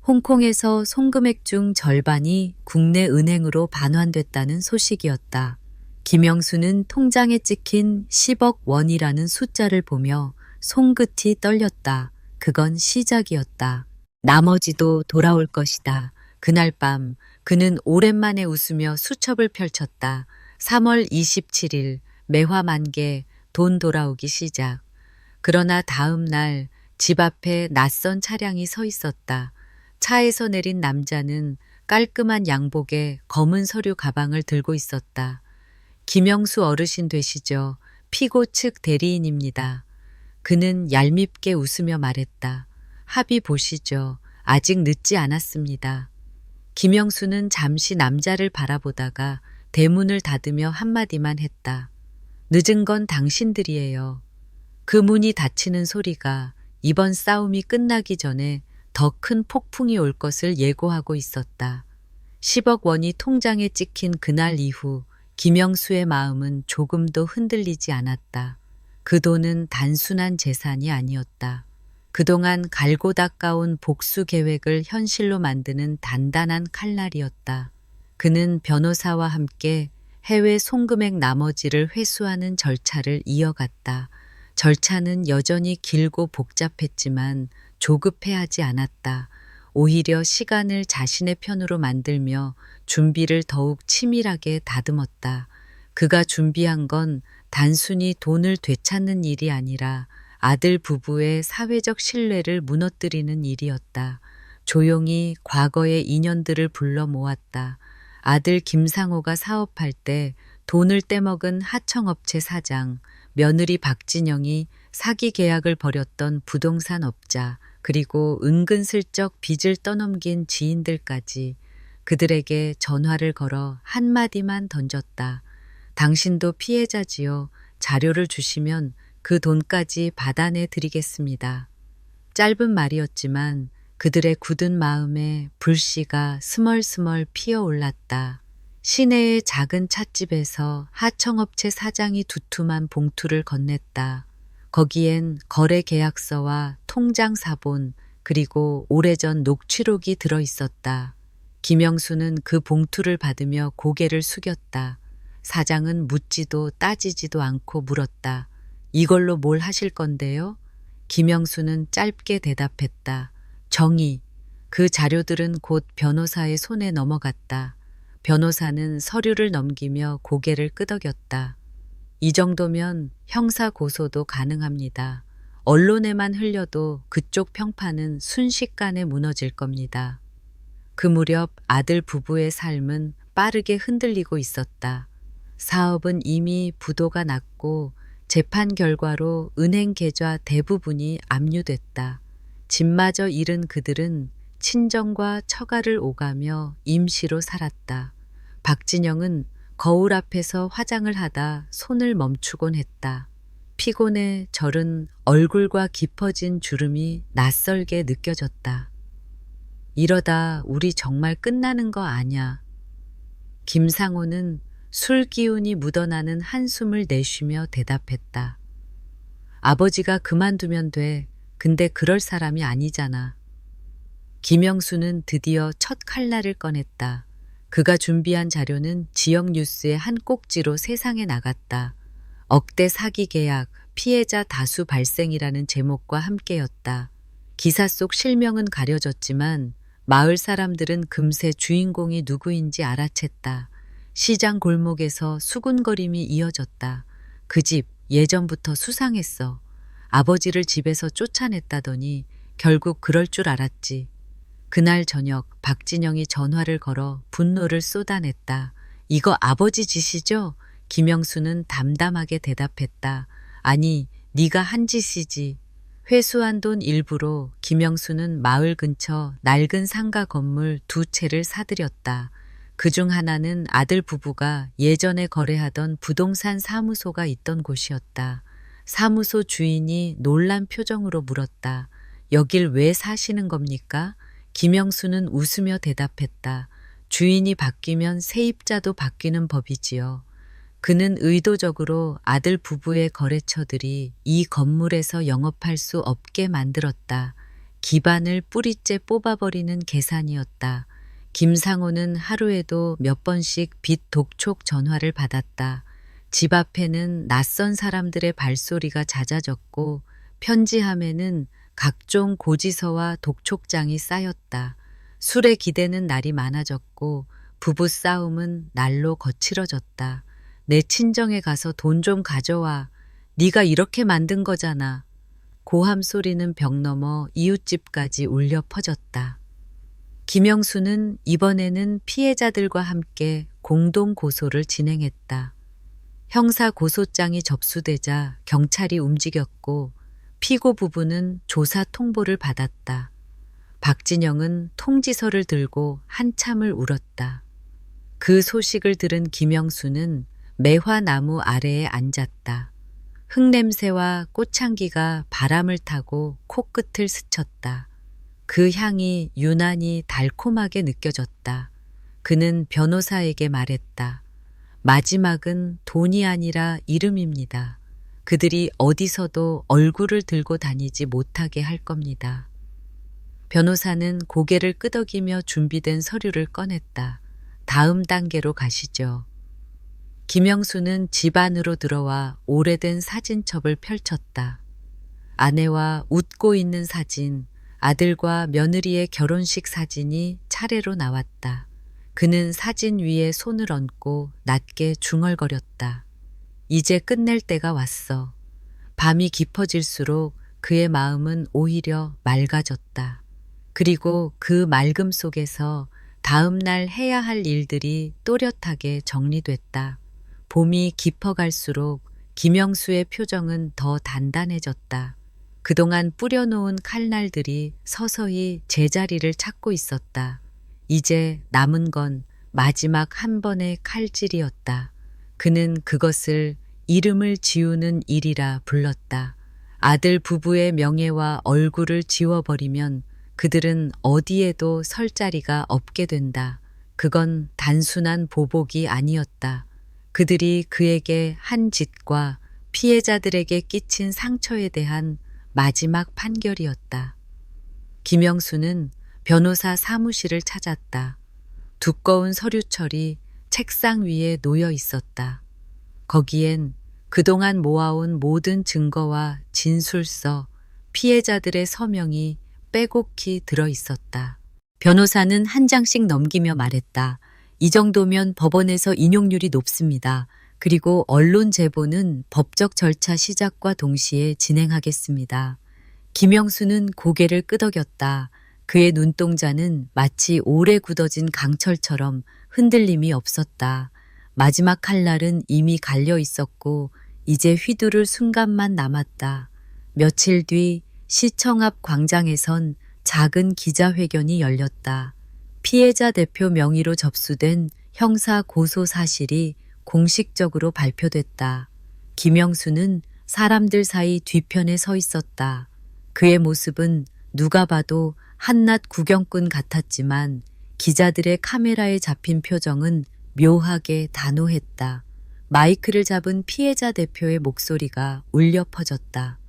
홍콩에서 송금액 중 절반이 국내 은행으로 반환됐다는 소식이었다. 김영수는 통장에 찍힌 10억 원이라는 숫자를 보며 손끝이 떨렸다. 그건 시작이었다. 나머지도 돌아올 것이다. 그날 밤 그는 오랜만에 웃으며 수첩을 펼쳤다. 3월 27일 매화 만개, 돈 돌아오기 시작. 그러나 다음 날 집 앞에 낯선 차량이 서 있었다. 차에서 내린 남자는 깔끔한 양복에 검은 서류 가방을 들고 있었다. 김영수 어르신 되시죠? 피고 측 대리인입니다. 그는 얄밉게 웃으며 말했다. 합의 보시죠. 아직 늦지 않았습니다. 김영수는 잠시 남자를 바라보다가 대문을 닫으며 한마디만 했다. 늦은 건 당신들이에요. 그 문이 닫히는 소리가 이번 싸움이 끝나기 전에 더 큰 폭풍이 올 것을 예고하고 있었다. 10억 원이 통장에 찍힌 그날 이후 김영수의 마음은 조금도 흔들리지 않았다. 그 돈은 단순한 재산이 아니었다. 그동안 갈고 닦아온 복수 계획을 현실로 만드는 단단한 칼날이었다. 그는 변호사와 함께 해외 송금액 나머지를 회수하는 절차를 이어갔다. 절차는 여전히 길고 복잡했지만 조급해하지 않았다. 오히려 시간을 자신의 편으로 만들며 준비를 더욱 치밀하게 다듬었다. 그가 준비한 건 단순히 돈을 되찾는 일이 아니라 아들 부부의 사회적 신뢰를 무너뜨리는 일이었다. 조용히 과거의 인연들을 불러 모았다. 아들 김상호가 사업할 때 돈을 떼먹은 하청업체 사장, 며느리 박진영이 사기 계약을 벌였던 부동산 업자, 그리고 은근슬쩍 빚을 떠넘긴 지인들까지 그들에게 전화를 걸어 한마디만 던졌다. 당신도 피해자지요. 자료를 주시면 그 돈까지 받아내 드리겠습니다. 짧은 말이었지만 그들의 굳은 마음에 불씨가 스멀스멀 피어올랐다. 시내의 작은 찻집에서 하청업체 사장이 두툼한 봉투를 건넸다. 거기엔 거래 계약서와 통장 사본 그리고 오래전 녹취록이 들어 있었다. 김영수는 그 봉투를 받으며 고개를 숙였다. 사장은 묻지도 따지지도 않고 물었다. 이걸로 뭘 하실 건데요? 김영수는 짧게 대답했다. 정의. 그 자료들은 곧 변호사의 손에 넘어갔다. 변호사는 서류를 넘기며 고개를 끄덕였다. 이 정도면 형사 고소도 가능합니다. 언론에만 흘려도 그쪽 평판은 순식간에 무너질 겁니다. 그 무렵 아들 부부의 삶은 빠르게 흔들리고 있었다. 사업은 이미 부도가 났고 재판 결과로 은행 계좌 대부분이 압류됐다. 집마저 잃은 그들은 친정과 처가를 오가며 임시로 살았다. 박진영은 거울 앞에서 화장을 하다 손을 멈추곤 했다. 피곤해 절은 얼굴과 깊어진 주름이 낯설게 느껴졌다. 이러다 우리 정말 끝나는 거 아냐. 김상호는 술 기운이 묻어나는 한숨을 내쉬며 대답했다. 아버지가 그만두면 돼. 근데 그럴 사람이 아니잖아. 김영수는 드디어 첫 칼날을 꺼냈다. 그가 준비한 자료는 지역 뉴스의 한 꼭지로 세상에 나갔다. 억대 사기 계약, 피해자 다수 발생이라는 제목과 함께였다. 기사 속 실명은 가려졌지만 마을 사람들은 금세 주인공이 누구인지 알아챘다. 시장 골목에서 수군거림이 이어졌다. 그 집 예전부터 수상했어. 아버지를 집에서 쫓아냈다더니 결국 그럴 줄 알았지. 그날 저녁 박진영이 전화를 걸어 분노를 쏟아냈다. 이거 아버지 짓이죠? 김영수는 담담하게 대답했다. 아니, 네가 한 짓이지. 회수한 돈 일부로 김영수는 마을 근처 낡은 상가 건물 2채를 사들였다. 그중 하나는 아들 부부가 예전에 거래하던 부동산 사무소가 있던 곳이었다. 사무소 주인이 놀란 표정으로 물었다. 여길 왜 사시는 겁니까? 김영수는 웃으며 대답했다. 주인이 바뀌면 세입자도 바뀌는 법이지요. 그는 의도적으로 아들 부부의 거래처들이 이 건물에서 영업할 수 없게 만들었다. 기반을 뿌리째 뽑아버리는 계산이었다. 김상호는 하루에도 몇 번씩 빚 독촉 전화를 받았다. 집 앞에는 낯선 사람들의 발소리가 잦아졌고 편지함에는 각종 고지서와 독촉장이 쌓였다. 술에 기대는 날이 많아졌고 부부싸움은 날로 거칠어졌다. 내 친정에 가서 돈 좀 가져와. 네가 이렇게 만든 거잖아. 고함 소리는 벽 너머 이웃집까지 울려 퍼졌다. 김영수는 이번에는 피해자들과 함께 공동 고소를 진행했다. 형사 고소장이 접수되자 경찰이 움직였고 피고 부부는 조사 통보를 받았다. 박진영은 통지서를 들고 한참을 울었다. 그 소식을 들은 김영수는 매화나무 아래에 앉았다. 흙냄새와 꽃향기가 바람을 타고 코끝을 스쳤다. 그 향이 유난히 달콤하게 느껴졌다. 그는 변호사에게 말했다. 마지막은 돈이 아니라 이름입니다. 그들이 어디서도 얼굴을 들고 다니지 못하게 할 겁니다. 변호사는 고개를 끄덕이며 준비된 서류를 꺼냈다. 다음 단계로 가시죠. 김영수는 집 안으로 들어와 오래된 사진첩을 펼쳤다. 아내와 웃고 있는 사진, 아들과 며느리의 결혼식 사진이 차례로 나왔다. 그는 사진 위에 손을 얹고 낮게 중얼거렸다. 이제 끝낼 때가 왔어. 밤이 깊어질수록 그의 마음은 오히려 맑아졌다. 그리고 그 맑음 속에서 다음 날 해야 할 일들이 또렷하게 정리됐다. 봄이 깊어갈수록 김영수의 표정은 더 단단해졌다. 그동안 뿌려놓은 칼날들이 서서히 제자리를 찾고 있었다. 이제 남은 건 마지막 한 번의 칼질이었다. 그는 그것을 이름을 지우는 일이라 불렀다. 아들 부부의 명예와 얼굴을 지워버리면 그들은 어디에도 설 자리가 없게 된다. 그건 단순한 보복이 아니었다. 그들이 그에게 한 짓과 피해자들에게 끼친 상처에 대한 마지막 판결이었다. 김영수는 변호사 사무실을 찾았다. 두꺼운 서류철이 책상 위에 놓여 있었다. 거기엔 그동안 모아온 모든 증거와 진술서, 피해자들의 서명이 빼곡히 들어 있었다. 변호사는 한 장씩 넘기며 말했다. 이 정도면 법원에서 인용률이 높습니다. 그리고 언론 제보는 법적 절차 시작과 동시에 진행하겠습니다. 김영수는 고개를 끄덕였다. 그의 눈동자는 마치 오래 굳어진 강철처럼 흔들림이 없었다. 마지막 칼날은 이미 갈려 있었고 이제 휘두를 순간만 남았다. 며칠 뒤 시청 앞 광장에선 작은 기자회견이 열렸다. 피해자 대표 명의로 접수된 형사 고소 사실이 공식적으로 발표됐다. 김영수는 사람들 사이 뒤편에 서 있었다. 그의 모습은 누가 봐도 한낱 구경꾼 같았지만 기자들의 카메라에 잡힌 표정은 묘하게 단호했다. 마이크를 잡은 피해자 대표의 목소리가 울려 퍼졌다.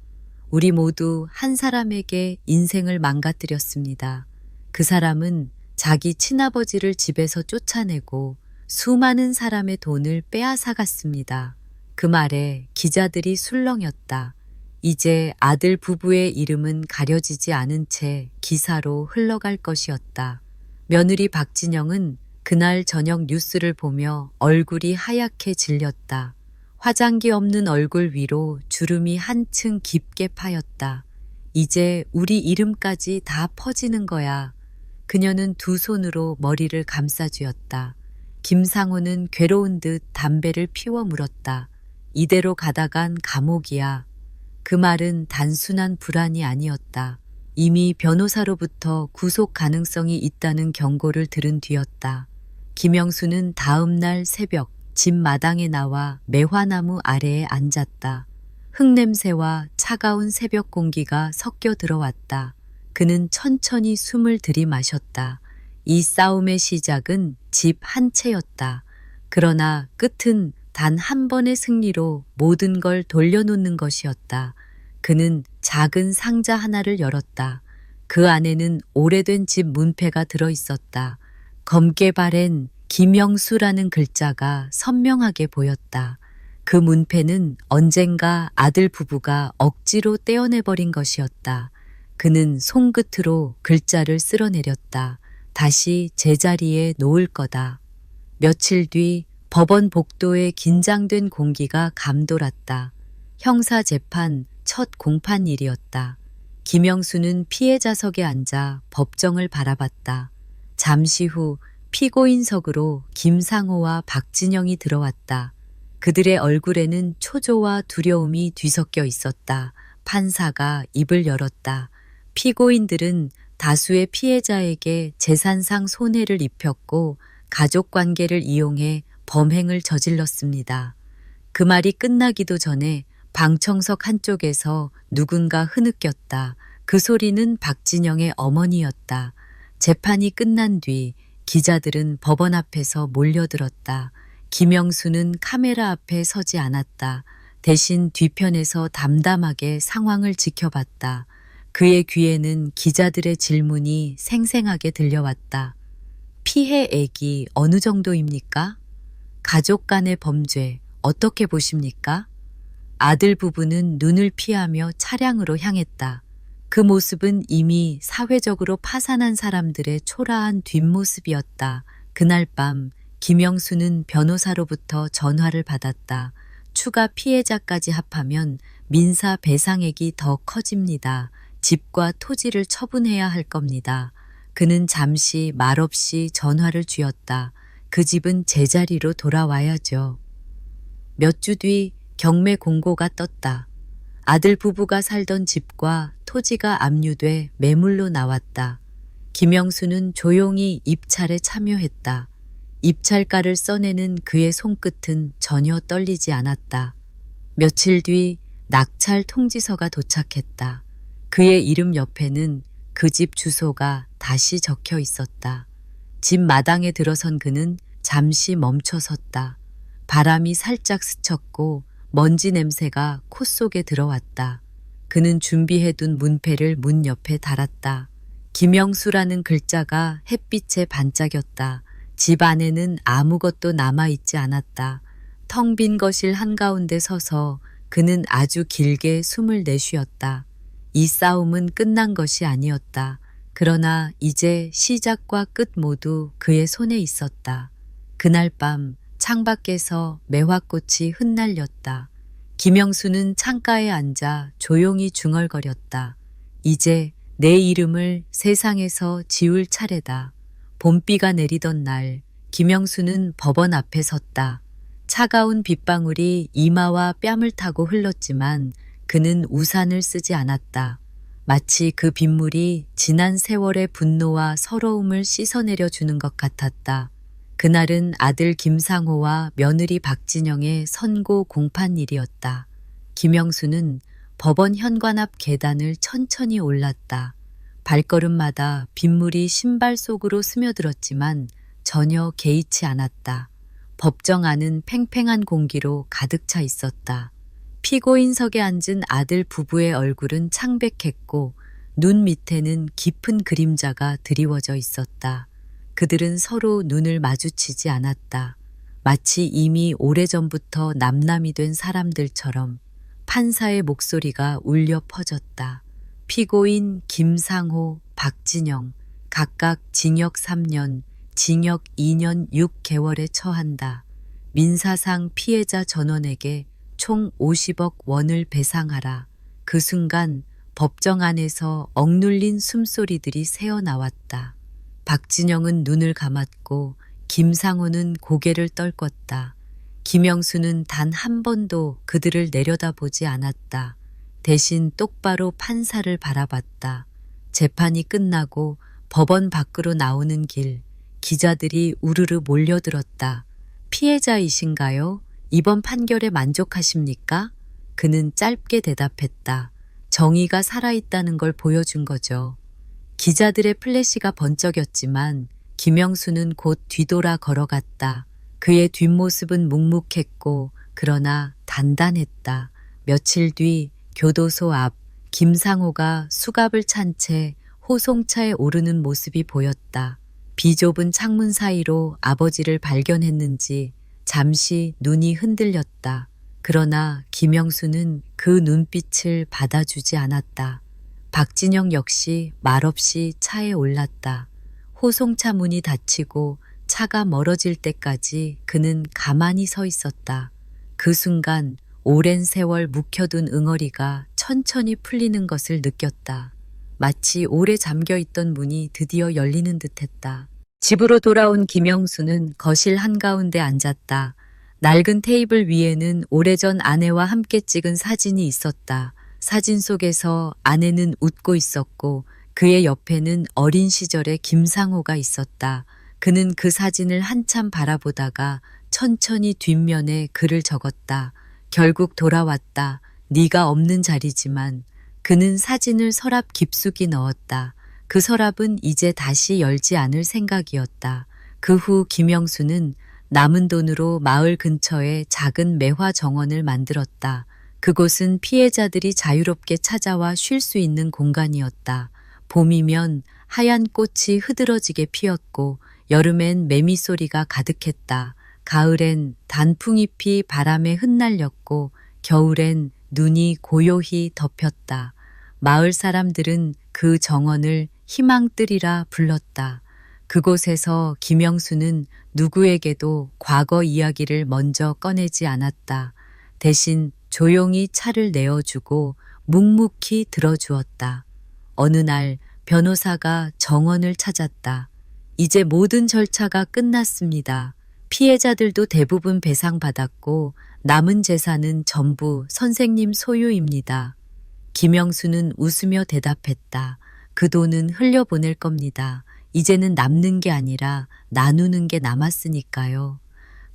우리 모두 한 사람에게 인생을 망가뜨렸습니다. 그 사람은 자기 친아버지를 집에서 쫓아내고 수많은 사람의 돈을 빼앗아갔습니다. 그 말에 기자들이 술렁였다. 이제 아들 부부의 이름은 가려지지 않은 채 기사로 흘러갈 것이었다. 며느리 박진영은 그날 저녁 뉴스를 보며 얼굴이 하얗게 질렸다. 화장기 없는 얼굴 위로 주름이 한층 깊게 파였다. 이제 우리 이름까지 다 퍼지는 거야. 그녀는 두 손으로 머리를 감싸쥐었다. 김상호는 괴로운 듯 담배를 피워 물었다. 이대로 가다간 감옥이야. 그 말은 단순한 불안이 아니었다. 이미 변호사로부터 구속 가능성이 있다는 경고를 들은 뒤였다. 김영수는 다음 날 새벽 집 마당에 나와 매화나무 아래에 앉았다. 흙냄새와 차가운 새벽 공기가 섞여 들어왔다. 그는 천천히 숨을 들이마셨다. 이 싸움의 시작은 집 한 채였다. 그러나 끝은 단 한 번의 승리로 모든 걸 돌려놓는 것이었다. 그는 작은 상자 하나를 열었다. 그 안에는 오래된 집 문패가 들어있었다. 검게 바랜 김영수라는 글자가 선명하게 보였다. 그 문패는 언젠가 아들 부부가 억지로 떼어내버린 것이었다. 그는 손끝으로 글자를 쓸어내렸다. 다시 제자리에 놓을 거다. 며칠 뒤 법원 복도에 긴장된 공기가 감돌았다. 형사 재판 첫 공판일이었다. 김영수는 피해자석에 앉아 법정을 바라봤다. 잠시 후 피고인석으로 김상호와 박진영이 들어왔다. 그들의 얼굴에는 초조와 두려움이 뒤섞여 있었다. 판사가 입을 열었다. 피고인들은 다수의 피해자에게 재산상 손해를 입혔고 가족관계를 이용해 범행을 저질렀습니다. 그 말이 끝나기도 전에 방청석 한쪽에서 누군가 흐느꼈다. 그 소리는 박진영의 어머니였다. 재판이 끝난 뒤 기자들은 법원 앞에서 몰려들었다. 김영수는 카메라 앞에 서지 않았다. 대신 뒤편에서 담담하게 상황을 지켜봤다. 그의 귀에는 기자들의 질문이 생생하게 들려왔다. 피해액이 어느 정도입니까? 가족 간의 범죄 어떻게 보십니까? 아들 부부는 눈을 피하며 차량으로 향했다. 그 모습은 이미 사회적으로 파산한 사람들의 초라한 뒷모습이었다. 그날 밤 김영수는 변호사로부터 전화를 받았다. 추가 피해자까지 합하면 민사 배상액이 더 커집니다. 집과 토지를 처분해야 할 겁니다. 그는 잠시 말없이 전화를 쥐었다. 그 집은 제자리로 돌아와야죠. 몇 주 뒤 경매 공고가 떴다. 아들 부부가 살던 집과 토지가 압류돼 매물로 나왔다. 김영수는 조용히 입찰에 참여했다. 입찰가를 써내는 그의 손끝은 전혀 떨리지 않았다. 며칠 뒤 낙찰 통지서가 도착했다. 그의 이름 옆에는 그 집 주소가 다시 적혀 있었다. 집 마당에 들어선 그는 잠시 멈춰섰다. 바람이 살짝 스쳤고 먼지 냄새가 코 속에 들어왔다. 그는 준비해둔 문패를 문 옆에 달았다. 김영수라는 글자가 햇빛에 반짝였다. 집 안에는 아무것도 남아있지 않았다. 텅 빈 거실 한가운데 서서 그는 아주 길게 숨을 내쉬었다. 이 싸움은 끝난 것이 아니었다. 그러나 이제 시작과 끝 모두 그의 손에 있었다. 그날 밤 창밖에서 매화꽃이 흩날렸다. 김영수는 창가에 앉아 조용히 중얼거렸다. 이제 내 이름을 세상에서 지울 차례다. 봄비가 내리던 날 김영수는 법원 앞에 섰다. 차가운 빗방울이 이마와 뺨을 타고 흘렀지만 그는 우산을 쓰지 않았다. 마치 그 빗물이 지난 세월의 분노와 서러움을 씻어내려 주는 것 같았다. 그날은 아들 김상호와 며느리 박진영의 선고 공판일이었다. 김영수는 법원 현관 앞 계단을 천천히 올랐다. 발걸음마다 빗물이 신발 속으로 스며들었지만 전혀 개의치 않았다. 법정 안은 팽팽한 공기로 가득 차 있었다. 피고인석에 앉은 아들 부부의 얼굴은 창백했고 눈 밑에는 깊은 그림자가 드리워져 있었다. 그들은 서로 눈을 마주치지 않았다. 마치 이미 오래전부터 남남이 된 사람들처럼 판사의 목소리가 울려 퍼졌다. 피고인 김상호, 박진영 각각 징역 3년, 징역 2년 6개월에 처한다. 민사상 피해자 전원에게 총 50억 원을 배상하라. 그 순간 법정 안에서 억눌린 숨소리들이 새어나왔다. 박진영은 눈을 감았고 김상호는 고개를 떨궜다. 김영수는 단 한 번도 그들을 내려다보지 않았다. 대신 똑바로 판사를 바라봤다. 재판이 끝나고 법원 밖으로 나오는 길, 기자들이 우르르 몰려들었다. 피해자이신가요? 이번 판결에 만족하십니까? 그는 짧게 대답했다. 정의가 살아있다는 걸 보여준 거죠. 기자들의 플래시가 번쩍였지만 김영수는 곧 뒤돌아 걸어갔다. 그의 뒷모습은 묵묵했고 그러나 단단했다. 며칠 뒤 교도소 앞 김상호가 수갑을 찬 채 호송차에 오르는 모습이 보였다. 비좁은 창문 사이로 아버지를 발견했는지 잠시 눈이 흔들렸다. 그러나 김영수는 그 눈빛을 받아주지 않았다. 박진영 역시 말없이 차에 올랐다. 호송차 문이 닫히고 차가 멀어질 때까지 그는 가만히 서 있었다. 그 순간 오랜 세월 묵혀둔 응어리가 천천히 풀리는 것을 느꼈다. 마치 오래 잠겨있던 문이 드디어 열리는 듯했다. 집으로 돌아온 김영수는 거실 한가운데 앉았다. 낡은 테이블 위에는 오래전 아내와 함께 찍은 사진이 있었다. 사진 속에서 아내는 웃고 있었고 그의 옆에는 어린 시절의 김상호가 있었다. 그는 그 사진을 한참 바라보다가 천천히 뒷면에 글을 적었다. 결국 돌아왔다. 네가 없는 자리지만. 그는 사진을 서랍 깊숙이 넣었다. 그 서랍은 이제 다시 열지 않을 생각이었다. 그 후 김영수는 남은 돈으로 마을 근처에 작은 매화 정원을 만들었다. 그곳은 피해자들이 자유롭게 찾아와 쉴 수 있는 공간이었다. 봄이면 하얀 꽃이 흐드러지게 피었고 여름엔 매미 소리가 가득했다. 가을엔 단풍잎이 바람에 흩날렸고 겨울엔 눈이 고요히 덮였다. 마을 사람들은 그 정원을 희망뜰이라 불렀다. 그곳에서 김영수는 누구에게도 과거 이야기를 먼저 꺼내지 않았다. 대신 조용히 차를 내어주고 묵묵히 들어주었다. 어느 날 변호사가 정원을 찾았다. 이제 모든 절차가 끝났습니다. 피해자들도 대부분 배상받았고 남은 재산은 전부 선생님 소유입니다. 김영수는 웃으며 대답했다. 그 돈은 흘려보낼 겁니다. 이제는 남는 게 아니라 나누는 게 남았으니까요.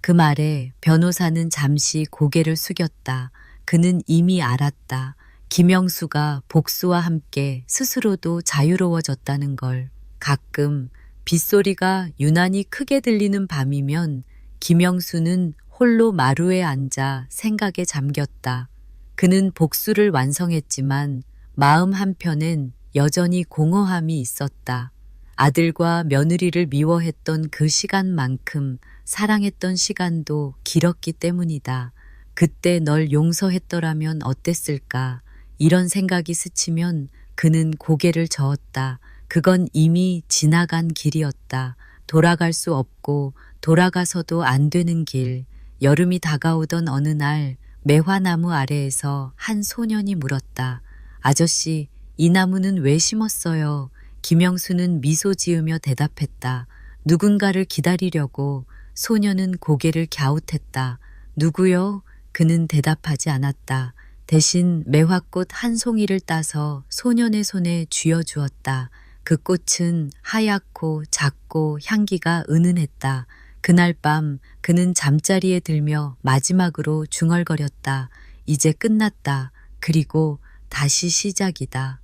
그 말에 변호사는 잠시 고개를 숙였다. 그는 이미 알았다. 김영수가 복수와 함께 스스로도 자유로워졌다는 걸. 가끔 빗소리가 유난히 크게 들리는 밤이면 김영수는 홀로 마루에 앉아 생각에 잠겼다. 그는 복수를 완성했지만 마음 한편엔 여전히 공허함이 있었다. 아들과 며느리를 미워했던 그 시간만큼 사랑했던 시간도 길었기 때문이다. 그때 널 용서했더라면 어땠을까? 이런 생각이 스치면 그는 고개를 저었다. 그건 이미 지나간 길이었다. 돌아갈 수 없고 돌아가서도 안 되는 길. 여름이 다가오던 어느 날 매화나무 아래에서 한 소년이 물었다. 아저씨, 이 나무는 왜 심었어요? 김영수는 미소 지으며 대답했다. 누군가를 기다리려고. 소년은 고개를 갸웃했다. 누구요? 그는 대답하지 않았다. 대신 매화꽃 한 송이를 따서 소년의 손에 쥐어주었다. 그 꽃은 하얗고 작고 향기가 은은했다. 그날 밤 그는 잠자리에 들며 마지막으로 중얼거렸다. 이제 끝났다. 그리고 다시 시작이다.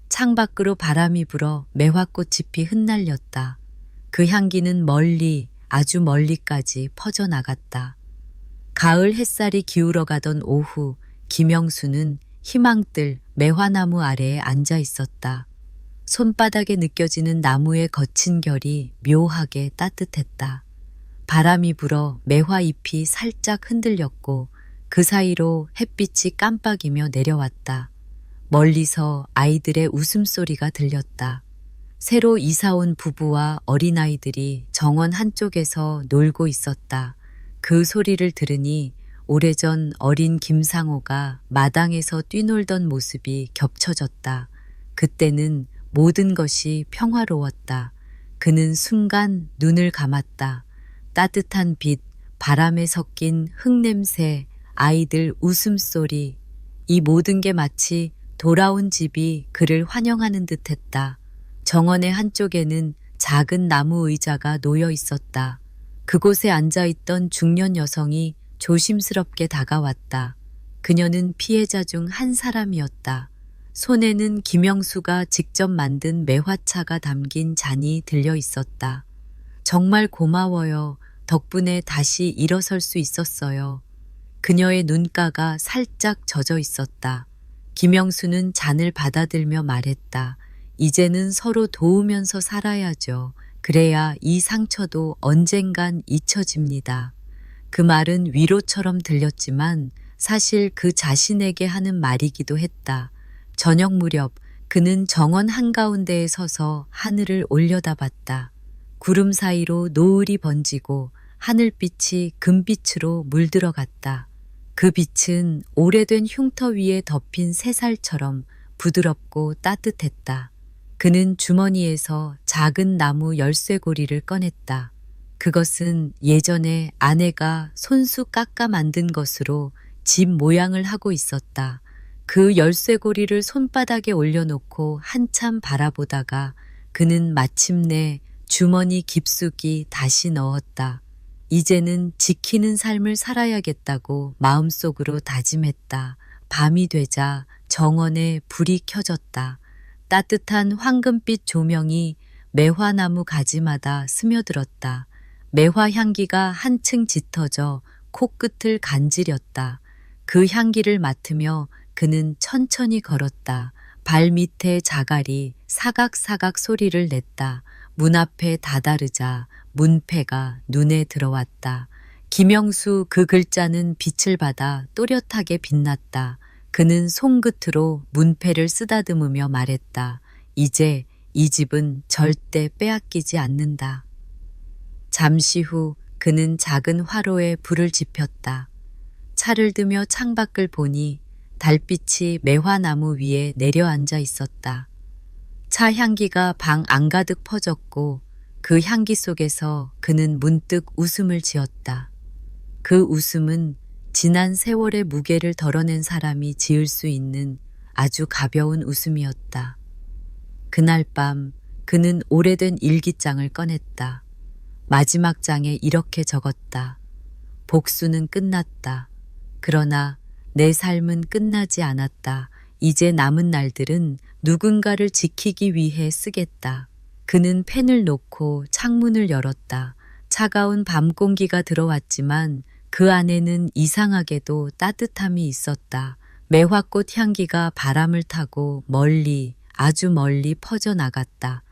창밖으로 바람이 불어 매화꽃잎이 흩날렸다. 그 향기는 멀리, 아주 멀리까지 퍼져나갔다. 가을 햇살이 기울어가던 오후, 김영수는 희망뜰 매화나무 아래에 앉아 있었다. 손바닥에 느껴지는 나무의 거친 결이 묘하게 따뜻했다. 바람이 불어 매화잎이 살짝 흔들렸고 그 사이로 햇빛이 깜빡이며 내려왔다. 멀리서 아이들의 웃음소리가 들렸다. 새로 이사온 부부와 어린아이들이 정원 한쪽에서 놀고 있었다. 그 소리를 들으니 오래전 어린 김상호가 마당에서 뛰놀던 모습이 겹쳐졌다. 그때는 모든 것이 평화로웠다. 그는 순간 눈을 감았다. 따뜻한 빛, 바람에 섞인 흙냄새, 아이들 웃음소리, 이 모든 게 마치 돌아온 집이 그를 환영하는 듯했다. 정원의 한쪽에는 작은 나무 의자가 놓여 있었다. 그곳에 앉아있던 중년 여성이 조심스럽게 다가왔다. 그녀는 피해자 중 한 사람이었다. 손에는 김영수가 직접 만든 매화차가 담긴 잔이 들려 있었다. 정말 고마워요. 덕분에 다시 일어설 수 있었어요. 그녀의 눈가가 살짝 젖어 있었다. 김영수는 잔을 받아들며 말했다. 이제는 서로 도우면서 살아야죠. 그래야 이 상처도 언젠간 잊혀집니다. 그 말은 위로처럼 들렸지만 사실 그 자신에게 하는 말이기도 했다. 저녁 무렵 그는 정원 한가운데에 서서 하늘을 올려다봤다. 구름 사이로 노을이 번지고 하늘빛이 금빛으로 물들어갔다. 그 빛은 오래된 흉터 위에 덮인 새살처럼 부드럽고 따뜻했다. 그는 주머니에서 작은 나무 열쇠고리를 꺼냈다. 그것은 예전에 아내가 손수 깎아 만든 것으로 집 모양을 하고 있었다. 그 열쇠고리를 손바닥에 올려놓고 한참 바라보다가 그는 마침내 주머니 깊숙이 다시 넣었다. 이제는 지키는 삶을 살아야겠다고 마음속으로 다짐했다. 밤이 되자 정원에 불이 켜졌다. 따뜻한 황금빛 조명이 매화나무 가지마다 스며들었다. 매화 향기가 한층 짙어져 코끝을 간지렸다. 그 향기를 맡으며 그는 천천히 걸었다. 발밑에 자갈이 사각사각 소리를 냈다. 문 앞에 다다르자 문패가 눈에 들어왔다. 김영수 그 글자는 빛을 받아 또렷하게 빛났다. 그는 손끝으로 문패를 쓰다듬으며 말했다. 이제 이 집은 절대 빼앗기지 않는다. 잠시 후 그는 작은 화로에 불을 지폈다. 차를 드며 창밖을 보니 달빛이 매화나무 위에 내려앉아 있었다. 차 향기가 방 안가득 퍼졌고 그 향기 속에서 그는 문득 웃음을 지었다. 그 웃음은 지난 세월의 무게를 덜어낸 사람이 지을 수 있는 아주 가벼운 웃음이었다. 그날 밤 그는 오래된 일기장을 꺼냈다. 마지막 장에 이렇게 적었다. 복수는 끝났다. 그러나 내 삶은 끝나지 않았다. 이제 남은 날들은 누군가를 지키기 위해 쓰겠다. 그는 펜을 놓고 창문을 열었다. 차가운 밤 공기가 들어왔지만 그 안에는 이상하게도 따뜻함이 있었다. 매화꽃 향기가 바람을 타고 멀리, 아주 멀리 퍼져나갔다.